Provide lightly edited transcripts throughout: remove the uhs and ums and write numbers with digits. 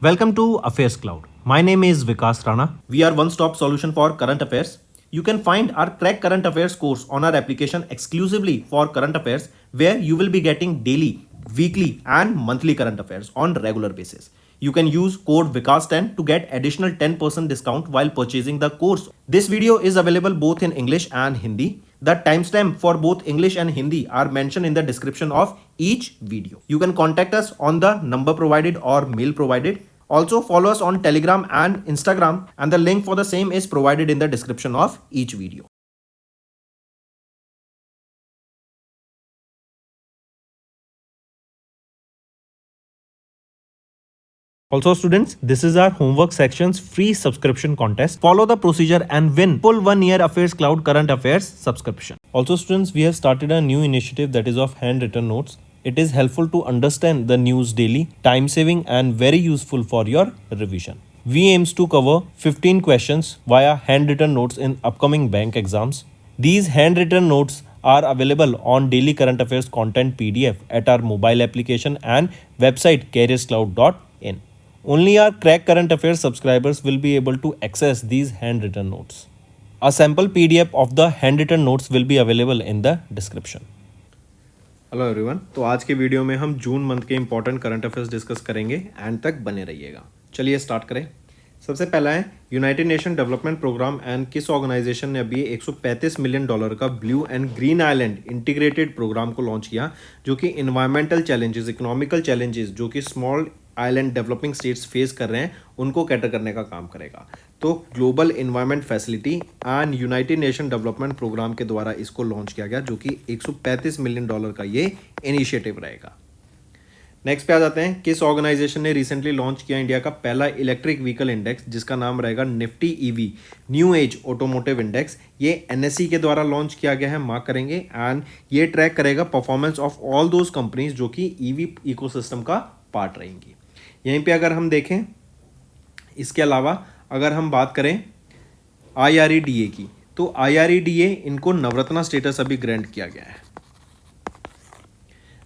Welcome to Affairs Cloud. My name is Vikas Rana. We are one-stop solution for current affairs. You can find our Crack Current Affairs course on our application exclusively for current affairs, where you will be getting daily, weekly and monthly current affairs on regular basis. You can use code VIKAS10 to get additional 10% discount while purchasing the course. This video is available both in English and Hindi. The timestamp for both English and Hindi are mentioned in the description of each video. You can contact us on the number provided or mail provided. Also follow us on Telegram and Instagram, and the link for the same is provided in the description of each video. Also students, this is our homework section's free subscription contest. Follow the procedure and win full 1 year Affairs Cloud Current Affairs subscription. Also students, we have started a new initiative that is of handwritten notes. It is helpful to understand the news daily, time saving and very useful for your revision. We aims to cover 15 questions via handwritten notes in upcoming bank exams. These handwritten notes are available on daily current affairs content PDF at our mobile application and website careerscloud.in. Only our Crack Current Affairs subscribers will be able to access these handwritten notes. A sample PDF of the handwritten notes will be available in the description. Hello everyone, तो आज के video में हम June month के important current affairs discuss करेंगे। End तक बने रहिएगा। चलिए स्टार्ट करें। सबसे पहला है United Nation Development Programme and किस ऑर्गेनाइजेशन ने अभी $135 मिलियन का blue and green island integrated programme को लॉन्च किया, जो कि इन्वायरमेंटल चैलेंजेस, इकोनॉमिकल चैलेंजेस जो कि small island developing states face कर रहे हैं उनको कैटर करने का काम करेगा। तो Global Environment Facility and United Nation Development Programme के द्वारा इसको लॉन्च किया गया, जो कि $135 मिलियन का ये इनिशिएटिव रहेगा। नेक्स्ट पे आ जाते हैं, किस ऑर्गेनाइजेशन ने रिसेंटली लॉन्च किया इंडिया का पहला इलेक्ट्रिक व्हीकल इंडेक्स, जिसका नाम रहेगा Nifty EV new age automotive index. ये एनएसई के द्वारा लॉन्च किया गया है, मार्क करेंगे। एंड ये ट्रैक करेगा performance of all those companies जो कि ईवी इकोसिस्टम का पार्ट रहेंगी। यहीं पे अगर हम देखें, इसके अलावा अगर हम बात करें IREDA की, तो IREDA इनको नवरत्ना स्टेटस अभी ग्रांट किया गया है।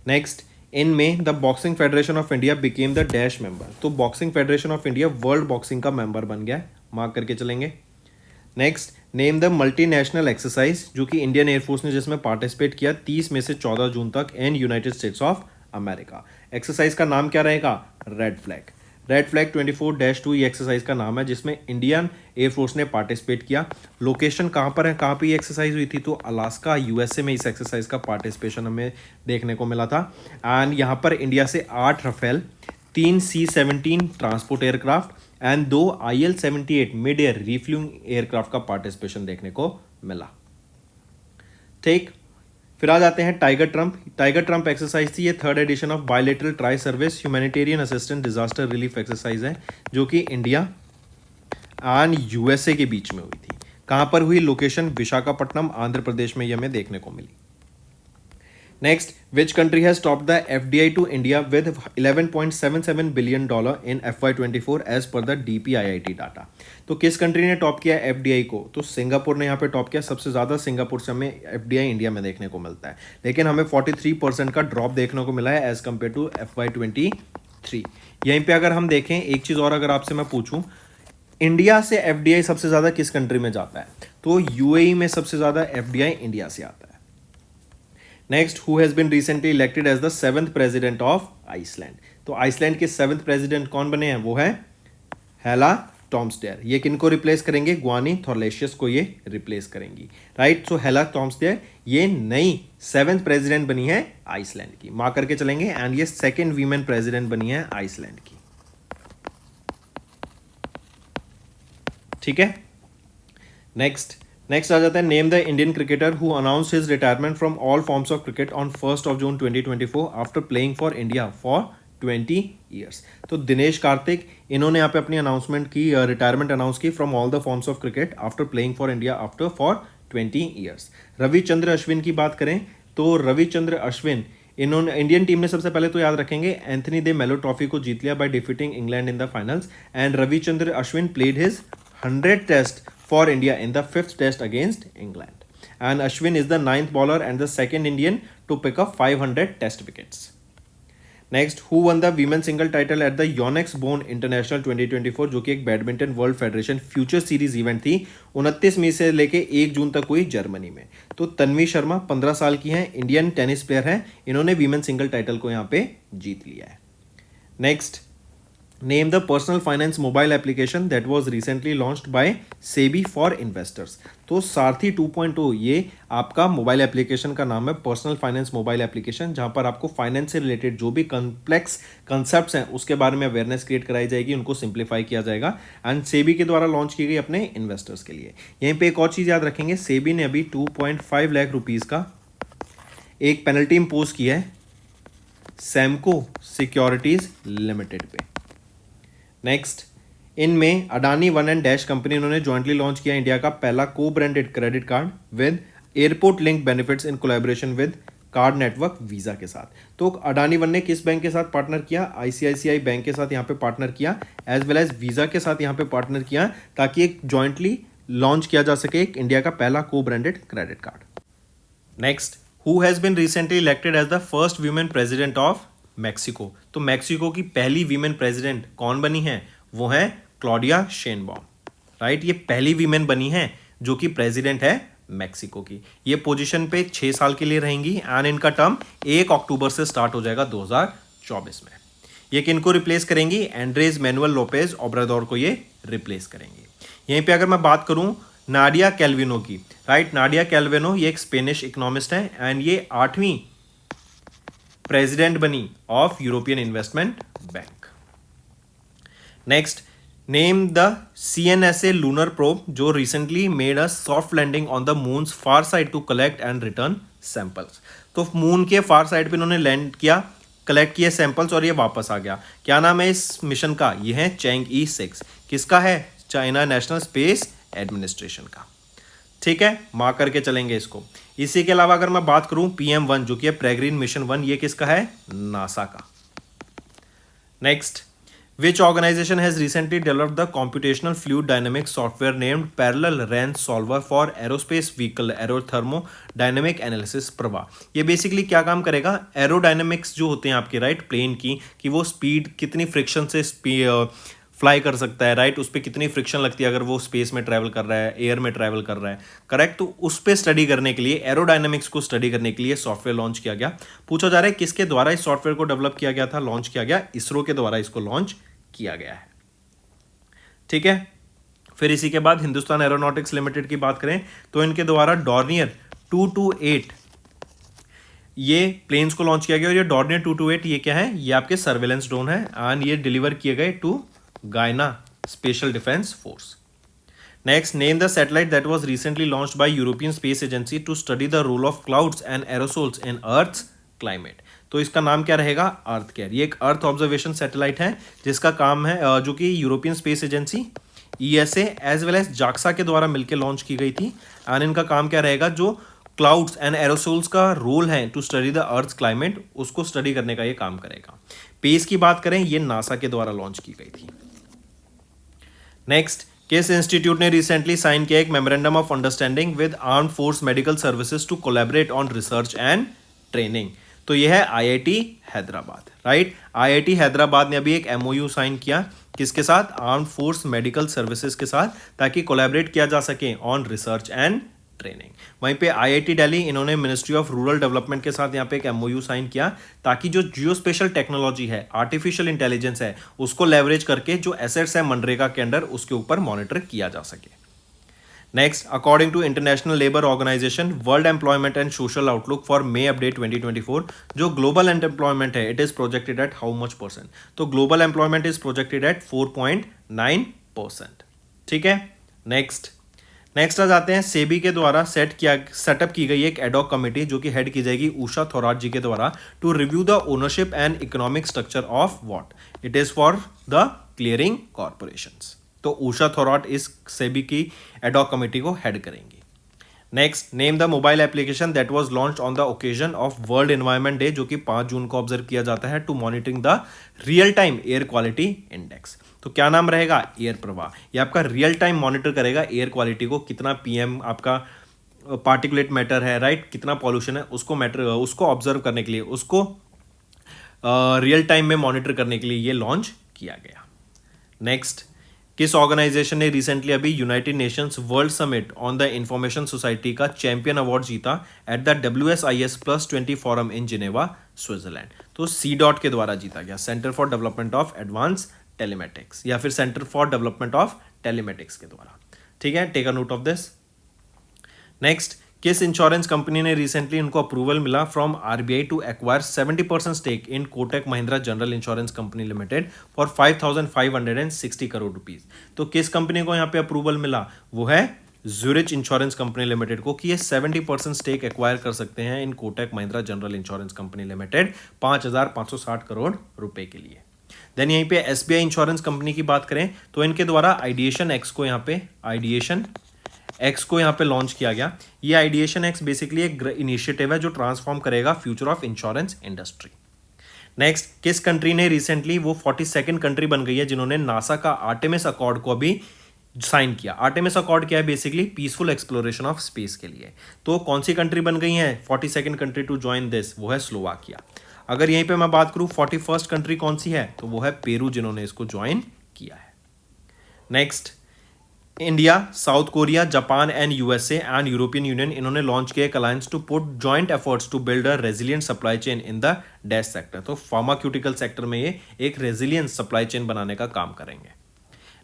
Next, in May the boxing federation of India became the dash member. तो boxing federation of India world boxing का मेंबर बन गया है, मार्क करके चलेंगे। Next, name the multinational exercise जो कि इंडियन एयरफोर्स ने जिसमें पार्टिसिपेट किया 30 में से 14 जून तक in United states of America. Exercise का नाम क्या रहेगा? Red flag. रेड फ्लैग 24-2 ये एक्सरसाइज का नाम है, जिसमें इंडियन एयरफोर्स ने पार्टिसिपेट किया। लोकेशन कहाँ पर है, कहाँ पे ये एक्सरसाइज हुई थी? तो अलास्का USA में इस एक्सरसाइज का पार्टिसिपेशन हमें देखने को मिला था। एंड यहाँ पर इंडिया से 8 Rafale, 3 C-17 transport aircraft and 2 IL-78 mid air refuelling aircraft का पार्टिसिपेशन देखने को मिला। ठीक, फिर आ जाते हैं Tiger Triumph. Tiger Triumph exercise थी, ये 3rd edition of bilateral tri service humanitarian assistant disaster relief exercise है, जो कि इंडिया एंड USA के बीच में हुई थी। कहाँ पर हुई? लोकेशन विशाखापट्टनम आंध्र प्रदेश में ये हमें देखने को मिली। Next, which country has topped the FDI to India with $11.77 billion in FY24 as per the DPIIT data. तो किस कंट्री ने टॉप किया FDI को? तो सिंगापुर ने यहाँ पे टॉप किया। सबसे ज़्यादा सिंगापुर से हमें FDI इंडिया में देखने को मिलता है, लेकिन हमें 43% का ड्रॉप देखने को मिला है एज कम्पेयर टू FY23। यहीं पर अगर हम देखें, एक चीज़ और अगर आपसे मैं पूछूँ, इंडिया से FDI सबसे ज़्यादा किस कंट्री में जाता है? तो UAE में सबसे ज़्यादा FDI इंडिया से आता है। Next, who has been recently elected as the 7th president of Iceland. तो आइसलैंड के 7th प्रेसिडेंट कौन बने हैं? वो है हेला टॉम्सडेयर। ये किनको रिप्लेस करेंगे? ग्वानी थॉर्लेशियस को ये रिप्लेस करेंगी, राइट। सो हेला टॉम्सडेयर ये नई 7th प्रेसिडेंट बनी है आइसलैंड की, मार्क करके चलेंगे। एंड ये 2nd वीमेन प्रेसिडेंट बनी है आइसलैंड की। ठीक है। नेक्स्ट आ जाता है, name the Indian cricketer who announced his retirement from all forms of cricket on 1 June 2024 after playing for India for 20 years. तो दिनेश कार्तिक, इन्होंने यहाँ पे अपनी अनाउंसमेंट की, रिटायरमेंट अनाउंस की from all the forms of cricket after playing for India after for 20 years. Ravichandra Ashwin की बात करें, तो रविचंद्र अश्विन इन्होंने इंडियन टीम ने सबसे पहले तो याद रखेंगे एंथनी दे मेलो ट्रॉफी को जीत लिया by defeating England in the finals. And Ravichandra Ashwin played his 100th test for India in the 5th test against England. And Ashwin is the 9th bowler and the 2nd Indian to pick up 500 test wickets. Next, who won the women singles title at the Yonex Bonn International 2024, जो कि एक Badminton World Federation Future Series event थी, 29 मई से लेके 1 जून तक हुई Germany में। तो तन्वी शर्मा 15 साल की हैं, इंडियन टेनिस प्लेयर हैं, इन्होंने वीमेन सिंगल टाइटल को यहाँ पे जीत लिया है। Next, name the personal finance mobile application that was recently launched by SEBI for investors. तो सारथी 2.0 ये आपका मोबाइल एप्लीकेशन का नाम है, पर्सनल फाइनेंस मोबाइल एप्लीकेशन, जहां पर आपको फाइनेंस से रिलेटेड जो भी कॉम्प्लेक्स कंसेप्ट्स हैं उसके बारे में अवेयरनेस क्रिएट कराई जाएगी, उनको सिंप्लीफाई किया जाएगा एंड सेबी के द्वारा लॉन्च की गई अपने इन्वेस्टर्स के लिए। यहीं पर एक और चीज़ याद रखेंगे, सेबी ने अभी 2.5 लाख रुपीज़ का एक पेनल्टी इम्पोज किया है सैमको सिक्योरिटीज लिमिटेड पे। नेक्स्ट, इनमें Adani one and dash company इन्होंने ज्वाइंटली लॉन्च किया इंडिया का पहला co branded credit card with airport link benefits in collaboration with card network visa के साथ। तो अडानी वन ने किस बैंक के साथ पार्टनर किया? आईसीआईसीआई बैंक के साथ यहाँ पे पार्टनर किया, एज वेल एज वीजा के साथ यहाँ पे पार्टनर किया, ताकि एक ज्वाइंटली लॉन्च किया जा सके एक इंडिया का पहला co branded credit card. Next, who has been recently elected as the first women president of Mexico. तो मैक्सिको की पहली वीमेन प्रेसिडेंट कौन बनी है? वो है क्लॉडिया शेनबॉम, राइट। ये पहली वीमेन बनी है जो कि प्रेसिडेंट है मैक्सिको की। ये पोजीशन पे 6 साल के लिए रहेंगी एंड इनका टर्म 1 अक्टूबर से स्टार्ट हो जाएगा 2024 में। ये किनको रिप्लेस करेंगी? एंड्रेज मैनुअल लोपेज ओब्राडोर को ये रिप्लेस करेंगी। यहीं पे अगर मैं बात करूं नाडिया कैल्विनो की, राइट, नाडिया कैल्विनो ये एक स्पेनिश इकोनॉमिस्ट है एंड ये 8वीं प्रेसिडेंट बनी of European investment bank. Next, name the CNSA lunar probe जो recently made a soft landing on the moon's far side to collect and return samples. तो moon के far side पे इन्होंने land किया, collect किए samples और ये वापस आ गया। क्या नाम है इस मिशन का? ये है चैंग-ई 6। किसका है? चाइना नेशनल स्पेस एडमिनिस्ट्रेशन का। ठीक है, मार्क करके चलेंगे इसको। इसी के अलावा अगर मैं बात करूं PM1 जो कि है पेरेग्रिन मिशन 1, ये किसका है? नासा का। Next, which organisation has recently developed the computational fluid dynamics software named parallel RAN solver for aerospace vehicle aerothermodynamic analysis Prabha. ये बेसिकली क्या काम करेगा? एरोडायनेमिक्स जो होते हैं आपके, राइट, प्लेन की, कि वो स्पीड कितनी फ्रिक्शन से फ्लाई कर सकता है, राइट, उस पर कितनी फ्रिक्शन लगती है अगर वो स्पेस में ट्रैवल कर रहा है, एयर में ट्रैवल कर रहा है, करेक्ट। तो उस पर स्टडी करने के लिए, एरोडायनेमिक्स को स्टडी करने के लिए सॉफ्टवेयर लॉन्च किया गया। पूछा जा रहा है किसके द्वारा इस सॉफ्टवेयर को डेवलप किया गया था, लॉन्च किया गया? इसरो के द्वारा इसको लॉन्च किया गया है। ठीक है, फिर इसी के बाद हिंदुस्तान एरोनॉटिक्स लिमिटेड की बात करें तो इनके द्वारा डॉर्नियर 228 ये प्लेन्स को लॉन्च किया गया। और ये डॉर्नियर 228 ये क्या है? ये आपके सर्वेलेंस ड्रोन है एंड ये डिलीवर किए गए to Guyana special defence force. Next, name the satellite that was recently launched by European Space Agency to study the role of clouds and aerosols in earth's climate. तो इसका नाम क्या रहेगा? Earth Care. ये एक earth observation satellite है जिसका काम है जो कि European Space Agency ESA as well as JAXA के द्वारा मिलकर लॉन्च की गई थी एंड इनका काम क्या रहेगा? जो क्लाउड्स एंड एरोसोल्स का रोल है to study the earth climate, उसको स्टडी करने का ये काम करेगा। पेस की बात करें, ये नासा के द्वारा लॉन्च की गई थी। नेक्स्ट, किस इंस्टीट्यूट ने रिसेंटली साइन किया एक memorandum of understanding with armed force medical services to collaborate on research and training? तो यह है IIT Hyderabad, right. IIT Hyderabad ने अभी एक MOU साइन किया किसके साथ? आर्म्ड फोर्स मेडिकल सर्विसेज के साथ, ताकि कोलैबोरेट किया जा सके ऑन रिसर्च एंड ट्रेनिंग। वहीं पे IIT दिल्ली इन्होंने मिनिस्ट्री ऑफ रूरल डेवलपमेंट के साथ यहाँ पे एक MOU साइन किया ताकि जो जियो स्पेशल टेक्नोलॉजी है, आर्टिफिशियल इंटेलिजेंस है, उसको लेवरेज करके जो एसेट्स है मनरेगा के अंडर उसके ऊपर मॉनिटर किया जा सके। Next, according to International Labour Organisation World Employment and Social Outlook for May update 2024, जो ग्लोबल एम्प्लॉयमेंट है it is projected at how much %? तो global employment is projected at 4.9%। ठीक है, नेक्स्ट आ जाते हैं सेबी के द्वारा सेटअप की गई एक एडॉक कमेटी जो कि हेड की जाएगी उषा थोराट जी के द्वारा, to review the ownership and economic structure of what? It is for the clearing corporations. तो उषा थोराट इस सेबी की एडॉक कमेटी को हेड करेंगी। Next, name the mobile application that was launched on the occasion of World Environment Day, जो कि 5 जून को observe किया जाता है, to monitoring the real time air quality index. तो क्या नाम रहेगा? एयर प्रवाह। ये आपका रियल टाइम मॉनिटर करेगा एयर क्वालिटी को, कितना PM आपका पार्टिकुलेट मैटर है, राइट, कितना पॉल्यूशन है, उसको ऑब्जर्व करने के लिए, उसको रियल टाइम में मॉनिटर करने के लिए ये लॉन्च किया गया। नेक्स्ट, किस ऑर्गेनाइजेशन ने रिसेंटली अभी United Nations World Summit on the Information Society का चैंपियन अवार्ड जीता at the WSIS+20 forum in Geneva, Switzerland? तो सी डॉट के द्वारा जीता गया, Centre for Development of Advanced Telematics या फिर Centre for Development of Telematics के द्वारा। ठीक है, take a note of this. Next, किस इंश्योरेंस कंपनी ने रिसेंटली उनको अप्रूवल मिला from RBI to acquire 70% stake in Kotak Mahindra general insurance company limited for 5,560 crore rupees? तो किस कंपनी को यहाँ पे अप्रूवल मिला? वो है ज्यूरिच इंश्योरेंस कंपनी लिमिटेड को, कि ये 70% स्टेक एक्वायर कर सकते हैं in Kotak Mahindra general insurance company limited 5,560 crore रुपए के लिए। देन यहीं पे SBI इंश्योरेंस कंपनी की बात करें तो इनके द्वारा आइडिएशन एक्स को यहाँ पे लॉन्च किया गया। ये आइडिएशन एक्स बेसिकली एक इनिशिएटिव है जो ट्रांसफॉर्म करेगा future of insurance industry. Next, किस कंट्री ने रिसेंटली, वो 42nd कंट्री बन गई है जिन्होंने नासा का आर्टेमिस अकॉर्ड को अभी साइन किया। आर्टेमिस अकॉर्ड क्या है? Basically peaceful exploration of space के लिए। तो कौन सी कंट्री बन गई है 42nd country to join this? वो है स्लोवाकिया। अगर यहीं पे मैं बात करूं 41st कंट्री कौन सी है, तो वो है पेरू, जिन्होंने इसको ज्वाइन किया है। Next, India, South Korea, Japan and USA and European Union, इन्होंने लॉन्च किया एक alliance to put joint efforts to build a resilient supply chain in the dash sector. तो फार्माक्यूटिकल सेक्टर में ये एक रेजिलियंट सप्लाई चेन बनाने का काम करेंगे।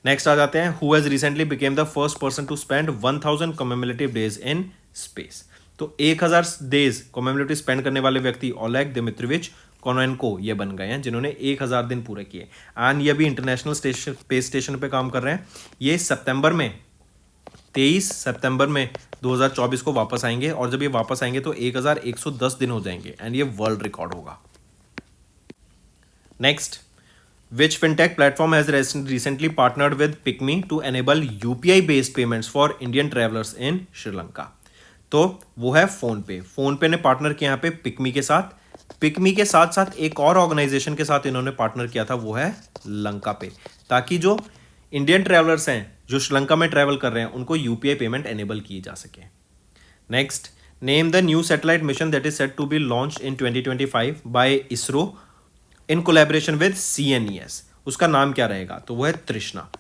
नेक्स्ट आ जाते हैं, who has recently became the first person to spend 1000 commemorative days in space? तो 1000 डेज कमेमोरेटिव स्पेंड करने वाले व्यक्ति ओलेग दिमित्रोविच कोनोवेंको ये बन गए हैं, जिन्होंने 1000 दिन पूरे किए। एंड ये भी इंटरनेशनल स्पेस स्टेशन पे काम कर रहे हैं। ये 23 सितंबर में 2024 को वापस आएंगे, और जब ये वापस आएंगे तो 1110 दिन हो जाएंगे एंड ये वर्ल्ड रिकॉर्ड होगा। Next, which fintech platform has recently partnered with Picme to enable UPI based payments for Indian travelers in Sri Lanka? तो वो है फोनपे। फोनपे ने पार्टनर किया यहाँ पे पिकमी के साथ। पिकमी के साथ साथ एक और ऑर्गेनाइजेशन के साथ इन्होंने पार्टनर किया था, वो है लंका पे, ताकि जो इंडियन ट्रैवलर्स हैं जो श्रीलंका में ट्रैवल कर रहे हैं उनको यूपीआई पेमेंट एनेबल की जा सके। Next, name the new satellite mission that is set to be launch in 2025 by ISRO in collaboration with CNES। उसका नाम क्या रहेगा? तो वो है तृष्णा।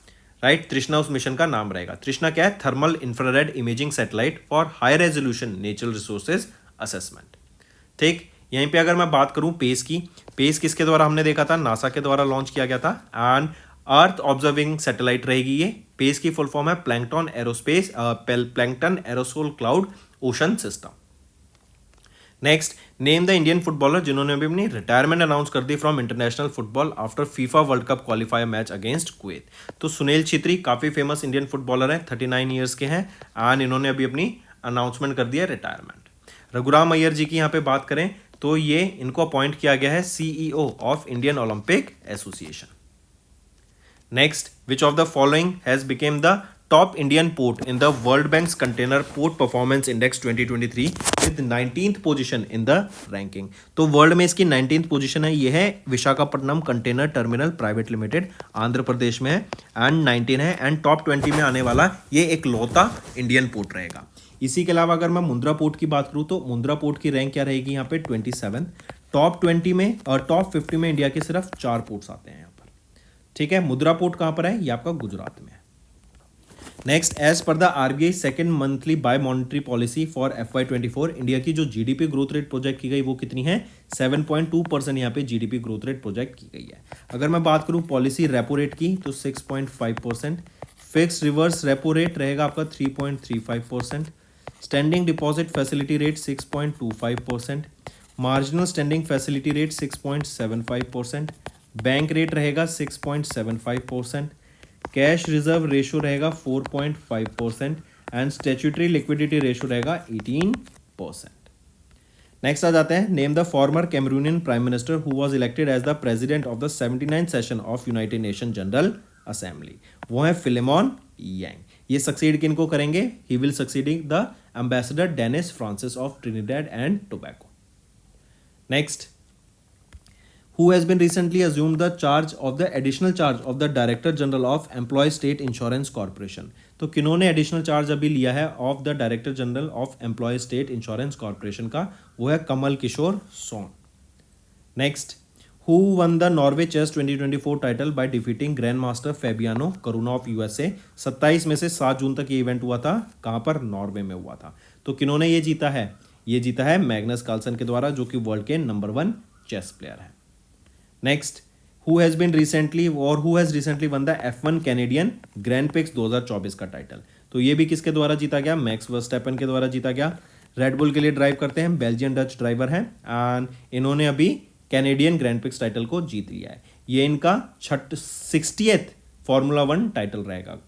राइट, तृष्णा उस मिशन का नाम रहेगा। तृष्णा क्या है? Thermal infrared imaging satellite for high resolution natural resources assessment. ठीक, यहीं पे अगर मैं बात करूं पेस की, पेस किसके द्वारा हमने देखा था? नासा के द्वारा लॉन्च किया गया था। एंड अर्थ ऑब्जर्विंग सैटेलाइट रहेगी ये। पेस की फुल फॉर्म है plankton aerosol cloud ocean system. Next, name the Indian footballer जिन्होंने अभी अपनी रिटायरमेंट अनाउंस कर दी from international football after FIFA world cup qualifier match against Kuwait. तो सुनील छेत्री काफी फेमस इंडियन फुटबॉलर है, 39 ईयर्स के हैं एंड इन्होंने अभी अपनी अनाउंसमेंट कर दिया रिटायरमेंट। रघुराम अय्यर जी की यहाँ पे बात करें तो ये इनको अपॉइंट किया गया है CEO of Indian Olympic association. Next, which of the following has become the top Indian port in the World Bank's container port performance index 2023 with 19th position in the ranking? तो world में इसकी 19th position है। ये है Visakhapatnam container terminal private limited, Andhra Pradesh में है and 19 है and top 20 में आने वाला ये एक लौता इंडियन पोर्ट रहेगा। इसी के अलावा अगर मैं मुंद्रा पोर्ट की बात करूं तो मुंद्रा पोर्ट की रैंक क्या रहेगी यहाँ पे 27। टॉप 20 में और टॉप 50 में इंडिया के सिर्फ 4 पोर्ट्स आते हैं यहाँ पर। ठीक है, मुंद्रा पोर्ट कहाँ पर है? ये आपका गुजरात में है। Next, as per the RBI second monthly by monetary policy for FY24 India की जो GDP ग्रोथ रेट प्रोजेक्ट की गई वो कितनी है? 7.2% यहाँ पे GDP ग्रोथ रेट प्रोजेक्ट की गई है। अगर मैं बात करूँ पॉलिसी रेपो रेट की तो 6.5%, फिक्स रिवर्स रेपो रेट रहेगा आपका 3.35%, standing deposit facility rate 6.25%, marginal standing facility rate 6.75%, bank rate रहेगा 6.75%, कैश रिजर्व रेशो रहेगा 4.5% एंड स्टैट्यूटरी लिक्विडिटी रेशो रहेगा 18%। नेक्स्ट आ जाते हैं, name the former Cameroonian prime minister who was elected as the president of the 79th session of United Nation General Assembly. वो है Philemon Yang. ये succeed किनको करेंगे? He will succeeding the ambassador Dennis Francis of Trinidad and Tobago. Next, who has been recently assumed the charge of the additional charge of the Director General of Employee State Insurance Corporation? तो किन्होंने additional charge अभी लिया है of the director general of employ state insurance corporation का? वो है Kamal Kishore Soan. Next, who won the Norway chess 2024 title by defeating grandmaster Fabiano Caruana of USA. 27 में से 7 जून तक ये इवेंट हुआ था, कहाँ पर, नॉर्वे में हुआ था। तो किन्होंने ये जीता है, ये जीता है मैग्नस कार्लसन के द्वारा, जो कि वर्ल्ड के नंबर 1 चेस प्लेयर है। Next, who has recently one the F1 Canadian grand pics 2024 का टाइटल। तो ये भी किसके द्वारा जीता गया, मैक्स वर्स्टैपन के द्वारा जीता गया। रेडबुल के लिए ड्राइव करते हैं, बेल्जियन डच ड्राइवर हैं, एंड इन्होंने अभी कैनेडियन ग्रैंड पिक्स टाइटल को जीत लिया है। ये इनका 60th फॉर्मूला 1 टाइटल रहेगा,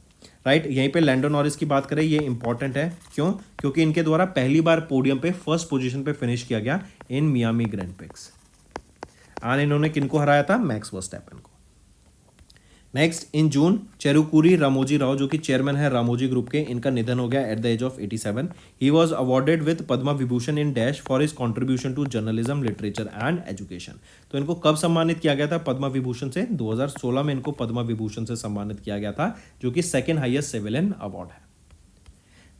राइट। यहीं पे लैंडो नॉरिस की बात करें, ये इंपॉर्टेंट है, क्यों, क्योंकि इनके द्वारा पहली बार पोडियम पे फर्स्ट पोजीशन पे फिनिश किया गया इन मियामी ग्रैंड पिक्स, और इन्होंने किनको हराया था, मैक्स वर्स्टैपन को। नेक्स्ट, इन जून चेरुकुरी रामोजी राव, जो कि चेयरमैन है रामोजी ग्रुप के, इनका निधन हो गया at the age of 87। He was awarded with Padma Vibhushan in dash for his contribution to journalism, literature and education. तो इनको कब सम्मानित किया गया था पद्मा विभूषण से, 2016 में इनको पद्मा विभूषण से सम्मानित किया गया था, जो कि सेकेंड हाईएस्ट सिविलियन अवार्ड है।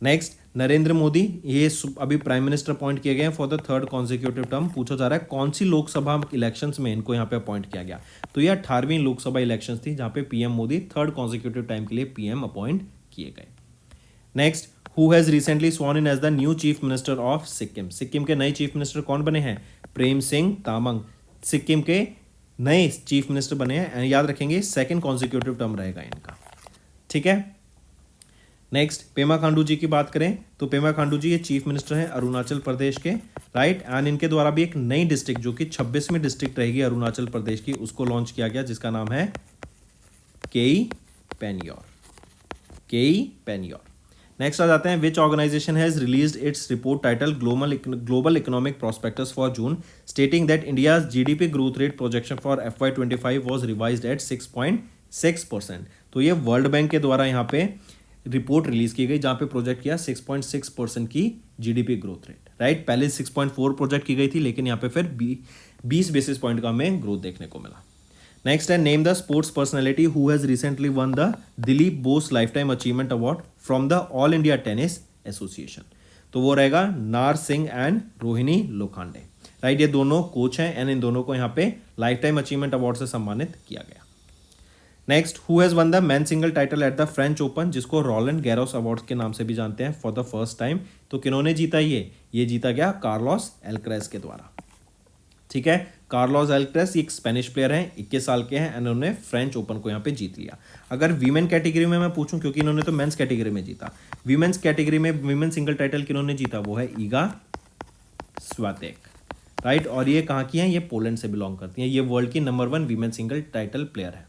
नेक्स्ट, नरेंद्र मोदी, ये अभी प्राइम मिनिस्टर अपॉइंट किए गए हैं for the 3rd consecutive term. पूछा जा रहा है कौन सी लोकसभा इलेक्शंस में इनको यहाँ पे अपॉइंट किया गया, तो ये 18वीं लोकसभा इलेक्शंस थी, जहाँ पे PM Modi 3rd consecutive time के लिए पीएम अपॉइंट किए गए। Next, who has recently sworn in as the new chief minister of Sikkim. Sikkim के नए चीफ मिनिस्टर कौन बने हैं, प्रेम सिंह तामंग सिक्किम के नए चीफ मिनिस्टर बने हैं, याद रखेंगे 2nd कॉन्जिक्यूटिव टर्म रहेगा इनका, ठीक है। नेक्स्ट, पेमा खांडू जी की बात करें तो पेमा खांडू जी ये चीफ मिनिस्टर हैं अरुणाचल प्रदेश के, राइट, एंड इनके द्वारा भी एक नई डिस्ट्रिक्ट, जो कि 26वीं डिस्ट्रिक्ट रहेगी अरुणाचल प्रदेश की, उसको लॉन्च किया गया, जिसका नाम है केई पेनियोर। नेक्स्ट आ जाते हैं, which organisation has released its report title global economic prospects for June, stating that India's GDP growth rate projection for FY25 was revised at 6.6%। तो ये वर्ल्ड बैंक के द्वारा यहाँ पे रिपोर्ट रिलीज की गई, जहां पे प्रोजेक्ट किया 6.6% की जीडीपी ग्रोथ रेट, राइट। पहले 6.4 प्रोजेक्ट की गई थी, लेकिन यहाँ पे फिर 20 बेसिस पॉइंट का हमें ग्रोथ देखने को मिला। नेक्स्ट है, name the sports personality who has recently one the Dilip Bose life time achievement award from the all India tennis association. तो वो रहेगा नार सिंह एंड रोहिणी लोखंडे, राइट। ये दोनों कोच हैं, एंड इन दोनों को यहाँ पे लाइफ टाइम अचीवमेंट अवार्ड से सम्मानित किया गया। Next, who has one the man single title at the French open, जिसको रोलैंड गैरोस अवार्ड के नाम से भी जानते हैं, फॉर द फर्स्ट टाइम। तो किन्होंने जीता ये जीता गया कार्लोस एल्क्रेज के द्वारा, ठीक है। कार्लोस एल्क्रेज एक स्पेनिश प्लेयर हैं, 21 साल के हैं, एंड उन्होंने फ्रेंच ओपन को यहाँ पे जीत लिया। अगर वीमेन कैटेगरी में मैं पूछूं, क्योंकि इन्होंने तो मेंस कैटेगरी में जीता, वीमेन्स कैटेगरी में वीमेन सिंगल टाइटल किन्होंने जीता, वो है ईगा स्वातेक, राइट। और ये कहाँ की हैं, ये पोलैंड से बिलोंग करती हैं, ये वर्ल्ड की number 1 women singles title player है।